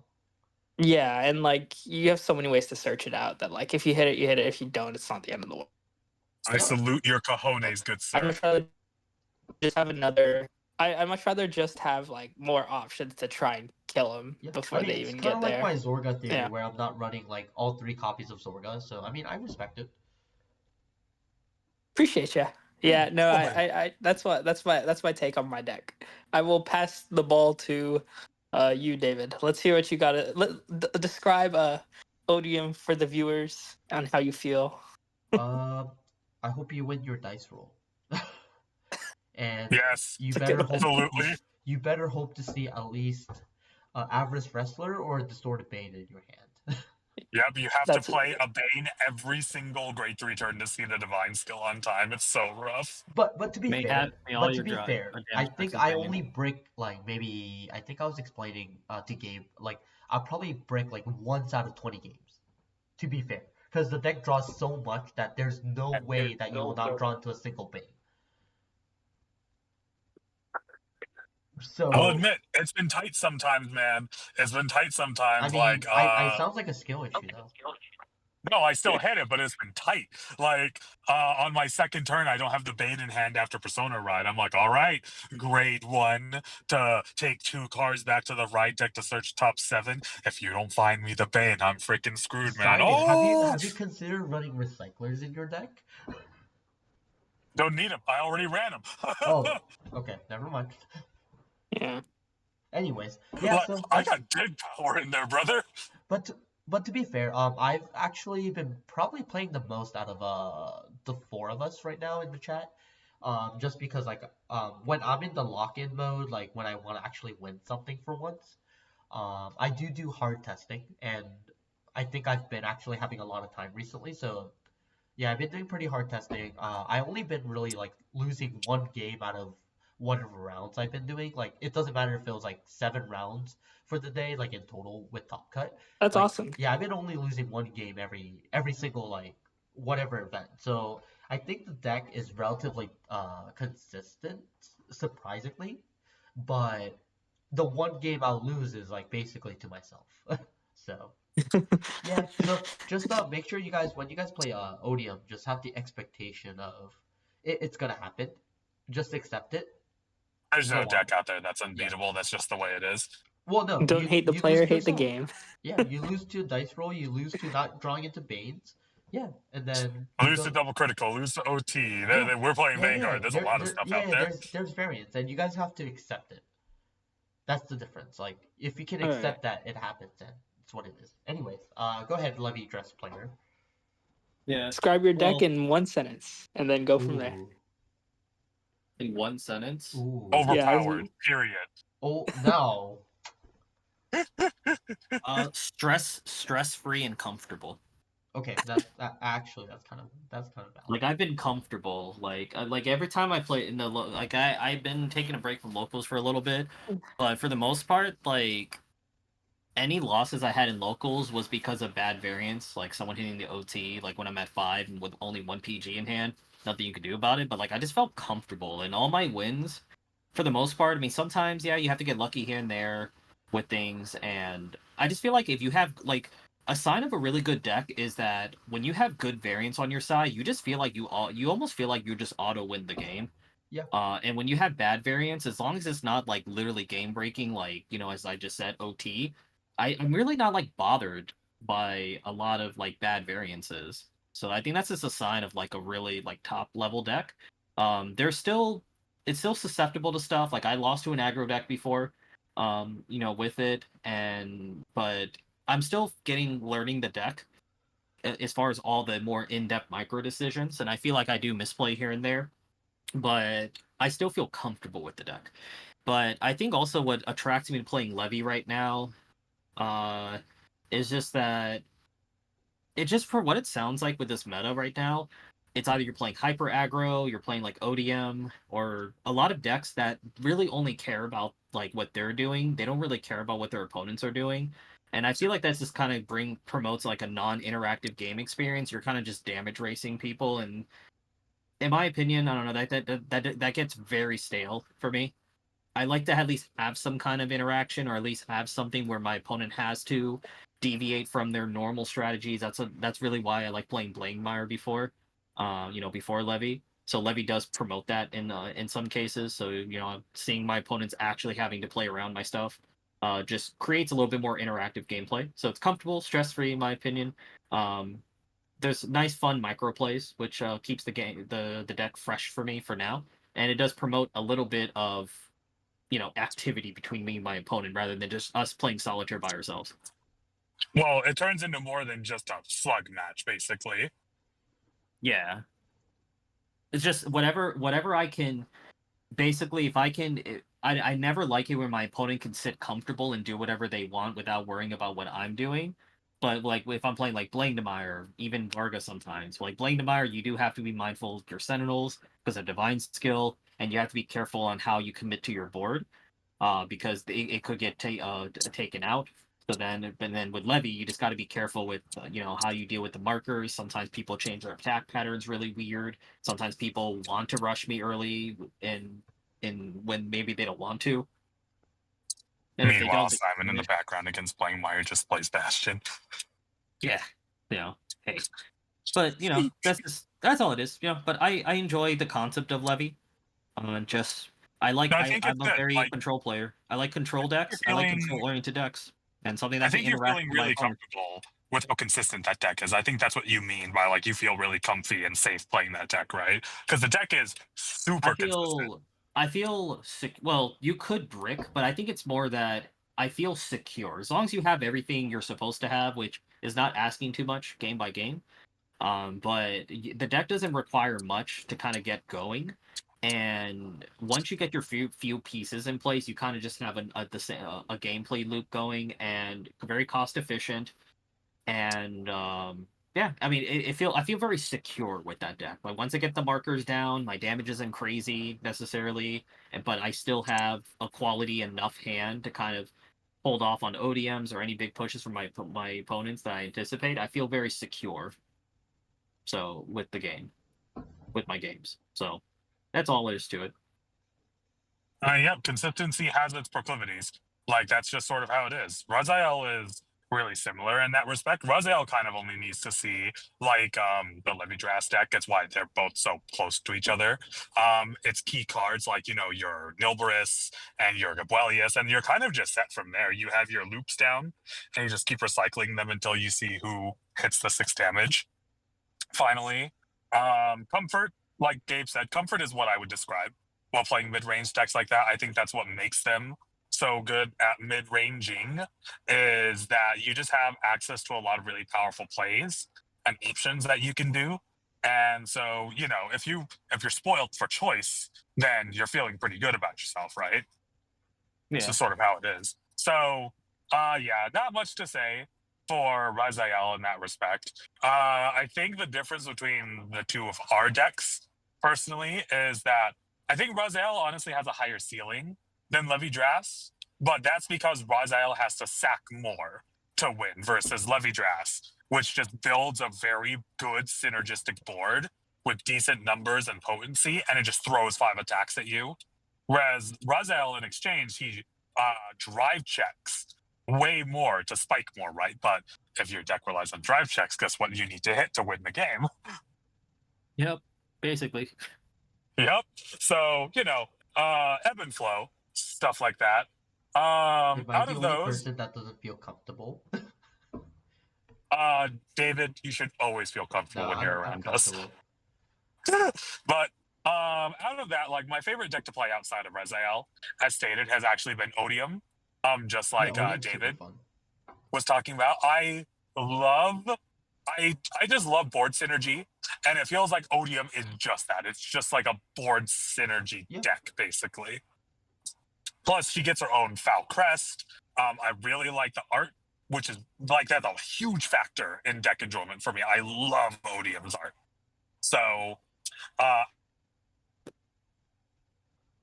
Yeah, and like you have so many ways to search it out that like if you hit it, you hit it. If you don't, it's not the end of the world. I salute your cojones, good I'd sir. much rather just have another. I'd much rather just have like more options to try and kill them Yeah. before I mean, they it's even kind get of like there. my Zorga theory Yeah. where I'm not running like all 3 copies of Zorga. So I mean, I respect it. Appreciate ya. Yeah, no, Boy. that's my take on my deck. I will pass the ball to you, David. Let's hear what you got to describe Odium for the viewers on how you feel. Um, I hope you win your dice roll. And Yes, you It's a good better one. hope absolutely. you better hope to see at least Avarice Wrestler or Distorted Bane in your hand. Yep, you have to That's play a Bane every single grade 3 turn to see the Divine Skill on time. It's so rough. But to be May fair, have may all your I damage think versus I banging. only break like maybe I think I was explaining to Gabe like I'll probably break like once out of 20 games. To be fair, because the deck draws so much that there's no way that you will not draw into a single Bane. I'll So admit, it's been tight sometimes, man. It's been tight I sometimes. mean, Like, I sounds like a skill issue though. no, I still hit it, but it's been tight. Like, on my second turn, I don't have the Bane in hand after Persona Ride. I'm like, all right, grade 1 to take 2 cards back to the right deck to search top 7. If you don't find me the Bane, I'm freaking screwed, man. Simon, Oh, have you considered running recyclers in your deck? don't need him. I already ran him. Oh, okay, never mind. yeah. Anyways, yeah, Like, so I that's got dig power in there, brother. but to be fair, I've actually been probably playing the most out of the four of us right now in the chat. Just because like when I'm in the lock-in mode, like when I want to actually win something for once, I do hard testing, and I think I've been actually having a lot of time recently. So yeah, I've been doing pretty hard testing. I only been really like losing one game out of whatever rounds I've been doing. Like it doesn't matter if it was like 7 rounds for the day, like in total with Top Cut. That's Like awesome. yeah, I've been only losing one game every single like whatever event. So I think the deck is relatively consistent, surprisingly. But the one game I'll lose is like basically to myself. So yeah, so just make sure you guys when you guys play Odium, just have the expectation of it's gonna happen. Just accept it. There's Go no on. deck out there that's Yeah. unbeatable. That's just the way it is. Well, no, Don't hate the you lose player, to hate the yourself. game. Yeah, you lose to dice roll. You lose to not drawing into Banes. Yeah, and then you Lose to go. double critical, lose to OT. Yeah, We're playing yeah. Vanguard. There's a lot of stuff out there. There's variance, and you guys have to accept it. That's the difference. Like if you can All right. accept that it happens, then it's what it is. Anyways, go ahead, Levy dress player. Yeah. Describe your deck Well, in one sentence, and then go from there. Ooh, in one sentence. ooh. Yeah. Overpowered. Period. Oh no. Stress free and comfortable. Okay, that actually that's kind of valid. Like I've been comfortable. Like every time I play in the like I've been taking a break from locals for a little bit, but for the most part, like any losses I had in locals was because of bad variance, like someone hitting the OT, like when I'm at 5 and with only one PG in hand, nothing you could do about it. But like I just felt comfortable, and all my wins, for the most part. I mean, sometimes yeah, you have to get lucky here and there with things, and I just feel like if you have like a sign of a really good deck is that when you have good variance on your side, you just feel like you almost feel like you just auto win the game. Yeah. And when you have bad variance, as long as it's not like literally game breaking, like as I just said, OT, I'm really not like bothered by a lot of like bad variances. So I think that's just a sign of like a really like top level deck. There's still it's still susceptible to stuff. Like I lost to an aggro deck before, with it, and but I'm still learning the deck as far as all the more in-depth micro decisions, and I feel like I do misplay here and there, but I still feel comfortable with the deck. But I think also what attracts me to playing Levy right now uh, is just that it just for what it sounds like with this meta right now, it's either you're playing hyper aggro, you're playing like ODM, or a lot of decks that really only care about like what they're doing. They don't really care about what their opponents are doing. And I feel like that's just kind of promotes like a non-interactive game experience. You're kind of just damage racing people, and in my opinion, I don't know that gets very stale for me. I like to at least have some kind of interaction, or at least have something where my opponent has to deviate from their normal strategies. That's really why I like playing Blankmeyer before, before Levy. So Levy does promote that in some cases. So seeing my opponents actually having to play around my stuff, just creates a little bit more interactive gameplay. So it's comfortable, stress free, in my opinion. Um, there's nice fun micro plays, which keeps the deck fresh for me for now, and it does promote a little bit of activity between me and my opponent rather than just us playing solitaire by ourselves. Well, it turns into more than just a slug match, basically. Yeah, it's just whatever I can. Basically, if I can, I never like it when my opponent can sit comfortable and do whatever they want without worrying about what I'm doing. But like if I'm playing like Blankmeyer, even Varga sometimes, like Blankmeyer, you do have to be mindful of your Sentinels because of Divine Skill, and you have to be careful on how you commit to your board, because it could get taken out. So then with Levy, you just got to be careful with how you deal with the markers. Sometimes people change their attack patterns really weird. Sometimes people want to rush me early, and when maybe they don't want to. And if they Meanwhile, don't, Simon in the background against Blankmeyer just plays Bastion. yeah, hey, but that's all it is. But I enjoy the concept of Levy. Just No, I think it's I'm a good. very Like, control player. I like control decks. I like control oriented decks, and something I that can think you're interact feeling with my really opponent. comfortable with how consistent that deck is. I think that's what you mean by like you feel really comfy and safe playing that deck, right? Because the deck is super consistent. I feel sick. Well, you could brick, but I think it's more that I feel secure as long as you have everything you're supposed to have, which is not asking too much game by game. But the deck doesn't require much to kind of get going, and once you get your few pieces in place, you kind of just have a gameplay loop going and very cost efficient. And yeah, I mean, I feel very secure with that deck. Like once I get the markers down, my damage isn't crazy necessarily, but I still have a quality enough hand to kind of hold off on ODMs or any big pushes from my opponents that I anticipate. I feel very secure. So with my games, so that's all there is to it. Yep, consistency has its proclivities. Like that's just sort of how it is. Raziel is really similar in that respect. Raziel kind of only needs to see like the Levy Drast deck. It's why they're both so close to each other. It's key cards like your Nilbaris and your Gabuelius, and you're kind of just set from there. You have your loops down, and you just keep recycling them until you see who hits the 6 damage. Finally, comfort, like Gabe said, comfort is what I would describe while playing mid-range decks like that. I think that's what makes them so good at mid-ranging, is that you just have access to a lot of really powerful plays and options that you can do. And so, if you're spoiled for choice, then you're feeling pretty good about yourself, right? Yeah. It's just sort of how it is. So, yeah, not much to say for Raziel in that respect. I think the difference between the two of our decks, personally, is that I think Raziel honestly has a higher ceiling than Levy Drast, but that's because Raziel has to sack more to win versus Levy Drast, which just builds a very good synergistic board with decent numbers and potency, and it just throws 5 attacks at you. Whereas Raziel, in exchange, he drive checks way more to spike more, right? But if your deck relies on drive checks, guess what you need to hit to win the game? Yep, basically. Yep. So, ebb and flow, stuff like that. Am I Out the of only those, person that doesn't feel comfortable? David, you should always feel comfortable No, when you're I'm around us. comfortable. But out of that, like my favorite deck to play outside of Raziel, as stated, has actually been Odium. Just Yeah, like Odium's super David fun. was talking about. I just love board synergy, and it feels like Odium is just that. It's just like a board synergy Yeah. deck, basically. Plus, she gets her own foul crest. I really like the art, which is like that's a huge factor in deck enjoyment for me. I love Odium's art. So,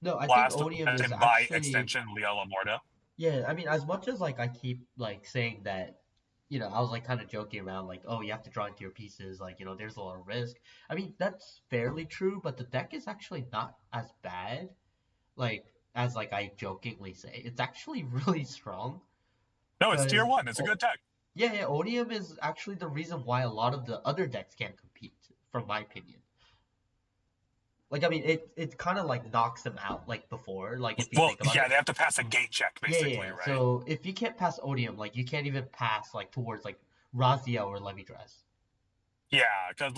No, I think last Odium is and by actually, extension, Lea Lamorta. yeah, I mean, as much as like I keep like saying that, I was like kind of joking around like, oh, you have to draw into your pieces, like, there's a lot of risk. I mean, that's fairly true, but the deck is actually not as bad, like, as like I jokingly say. It's actually really strong. No, it's tier Because, 1. It's a good deck. yeah, Odium is actually the reason why a lot of the other decks can't compete, from my opinion. Like, I mean, it kind of like knocks them out, like before, like if you Well, think about yeah, it. they have to pass a gate check, Yeah, basically, right? So if you can't pass Odium, like you can't even pass like towards like Raziel or Levy Dress. Yeah, because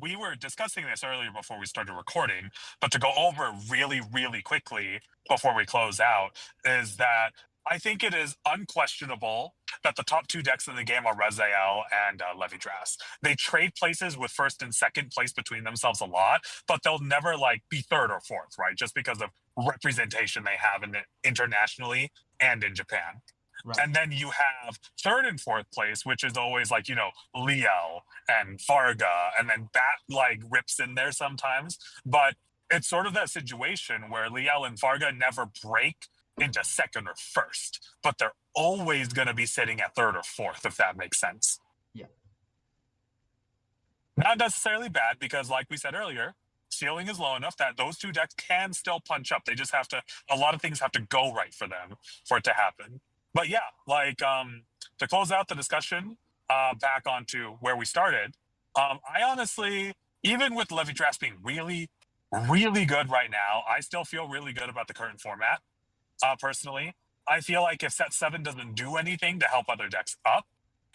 we were discussing this earlier before we started recording, but to go over really, really quickly before we close out is that I think it is unquestionable that the top two decks in the game are Raziel and Levidras. They trade places with first and second place between themselves a lot, but they'll never like be third or fourth, right? Just because of representation they have in it internationally and in Japan. Right. And then you have third and fourth place, which is always like, Liel and Farga, and then Bat like rips in there sometimes. But it's sort of that situation where Liel and Farga never break into second or first, but they're always going to be sitting at third or fourth, if that makes sense. Yeah. Not necessarily bad, because like we said earlier, ceiling is low enough that those two decks can still punch up. They just have to, a lot of things have to go right for them for it to happen. But yeah, to close out the discussion, back onto where we started, I honestly, even with Levidras being really, really good right now, I still feel really good about the current format. Personally, I feel like if set 7 doesn't do anything to help other decks up,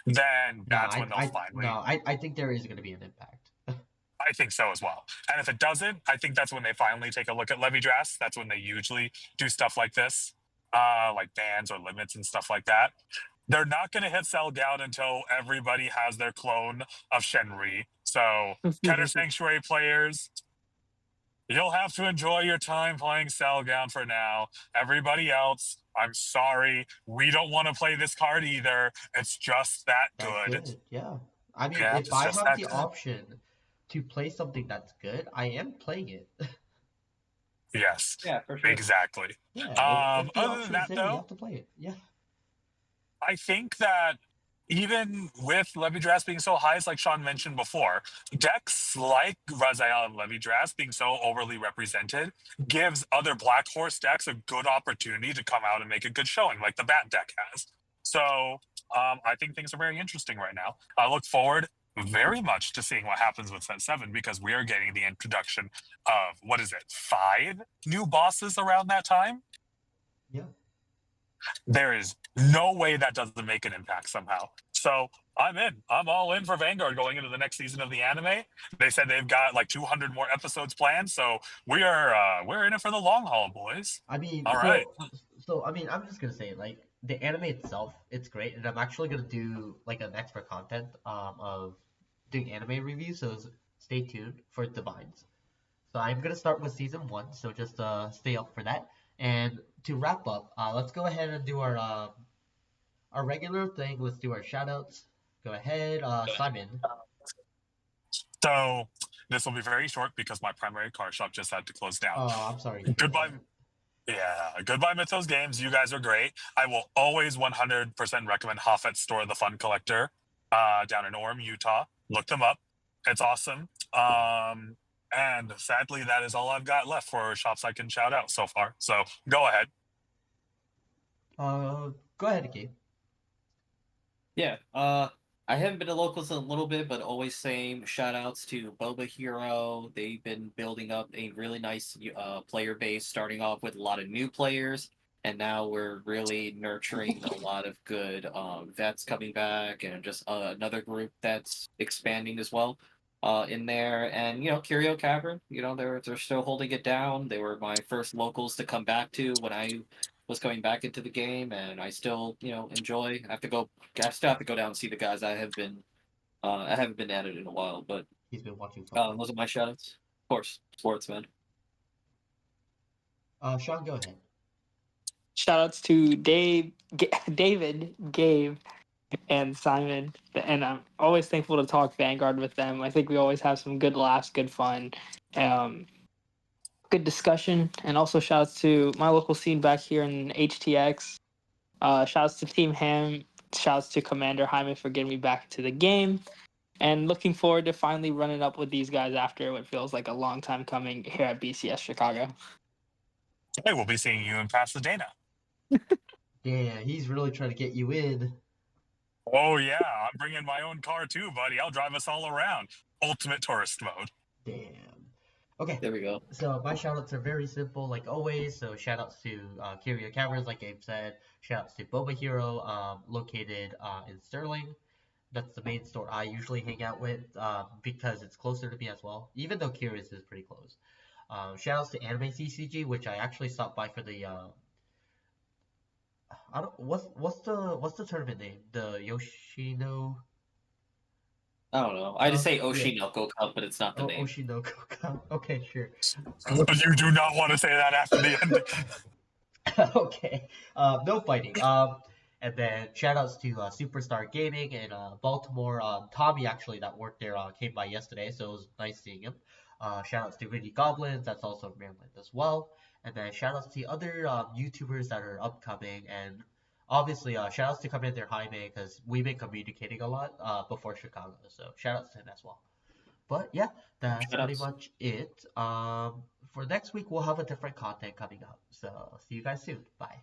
then that's when they'll finally. No, I think there is going to be an impact. I think so as well. And if it doesn't, I think that's when they finally take a look at Levidras. That's when they usually do stuff like this, like bans or limits and stuff like that. They're not going to hit Selgout until everybody has their clone of Shenri. So, Keter Sanctuary players, you'll have to enjoy your time playing Selgout for now. Everybody else, I'm sorry. We don't want to play this card either. It's just that good. Yeah. I mean, Yeah, if I just have that the good. option to play something that's good, I am playing it. Yes. Yeah, for sure. Exactly. Yeah. If the Other than option that, is there, though, you have to play it. Yeah. I think that even with Levidras being so high, as like Sean mentioned before, decks like Raziel and Levidras being so overly represented gives other Black Horse decks a good opportunity to come out and make a good showing, like the Bat deck has. So I think things are very interesting right now. I look forward very much to seeing what happens with set 7, because we are getting the introduction of, 5 new bosses around that time? Yeah. There is no way that doesn't make an impact somehow. So I'm in. I'm all in for Vanguard going into the next season of the anime. They said they've got like 200 more episodes planned, so we're in it for the long haul, boys. I mean, All right. So I mean, I'm just gonna say, like, the anime itself, it's great, and I'm actually gonna do like an extra content of doing anime reviews. So stay tuned for Divines. So I'm gonna start with season 1. So just stay up for that. And to wrap up, let's go ahead and do our regular thing. Let's do our shoutouts. Go ahead, Simon. So this will be very short because my primary car shop just had to close down. Oh, I'm sorry. Goodbye. Yeah, goodbye Mythos Games. You guys are great. I will always 100% recommend Hoffet's Store the Fun Collector down in Orem, Utah. Look them up. It's awesome. And sadly, that is all I've got left for shops I can shout out so far. So go ahead. Go ahead, Gabe. Yeah, I haven't been to locals in a little bit, but always same shout outs to Boba Hero. They've been building up a really nice player base, starting off with a lot of new players, and now we're really nurturing a lot of good vets coming back, and just another group that's expanding as well in there. And Curio Cavern, they're still holding it down. They were my first locals to come back to when I was coming back into the game, and I still enjoy. I still have to go down and see the guys. I haven't been at it in a while, but He's been watching football. those are my shoutouts. Of course, sports, man. Sean, go ahead. Shoutouts to David, Gabe, and Simon. And I'm always thankful to talk Vanguard with them. I think we always have some good laughs, good fun, good discussion. And also shoutouts to my local scene back here in HTX. Shoutouts to Team Ham. Shouts to Commander Hyman for getting me back into the game. And looking forward to finally running up with these guys after what feels like a long time coming here at BCS Chicago. Hey, we'll be seeing you in Pasadena. Yeah, he's really trying to get you in. Oh, yeah. I'm bringing my own car too, buddy. I'll drive us all around. Ultimate tourist mode. Damn. Okay. There we go. So my shoutouts are very simple, like always. So shoutouts to Curio Caverns, like Gabe said. Shoutouts to Boba Hero, located in Sterling. That's the main store I usually hang out with because it's closer to me as well. Even though Curious is pretty close. Shoutouts to Anime CCG, which I actually stopped by for the I don't what's the tournament name? The Yoshino I don't know. I just say yeah. Oshinoko Cup, but it's not the name. Oshinoko Cup. Okay, sure. You do not want to say that after the ending. Okay. No fighting. And then shout outs to Superstar Gaming in Baltimore. Tommy actually that worked there came by yesterday, so it was nice seeing him. Shout outs to Vinny Goblins, that's also in Maryland as well. And then shout outs to the other YouTubers that are upcoming, and obviously shout outs to Commander Jaime because we've been communicating a lot before Chicago. So shout outs to him as well. But yeah, that's pretty Shoutouts. much it. For next week, we'll have a different content coming up. So see you guys soon. Bye.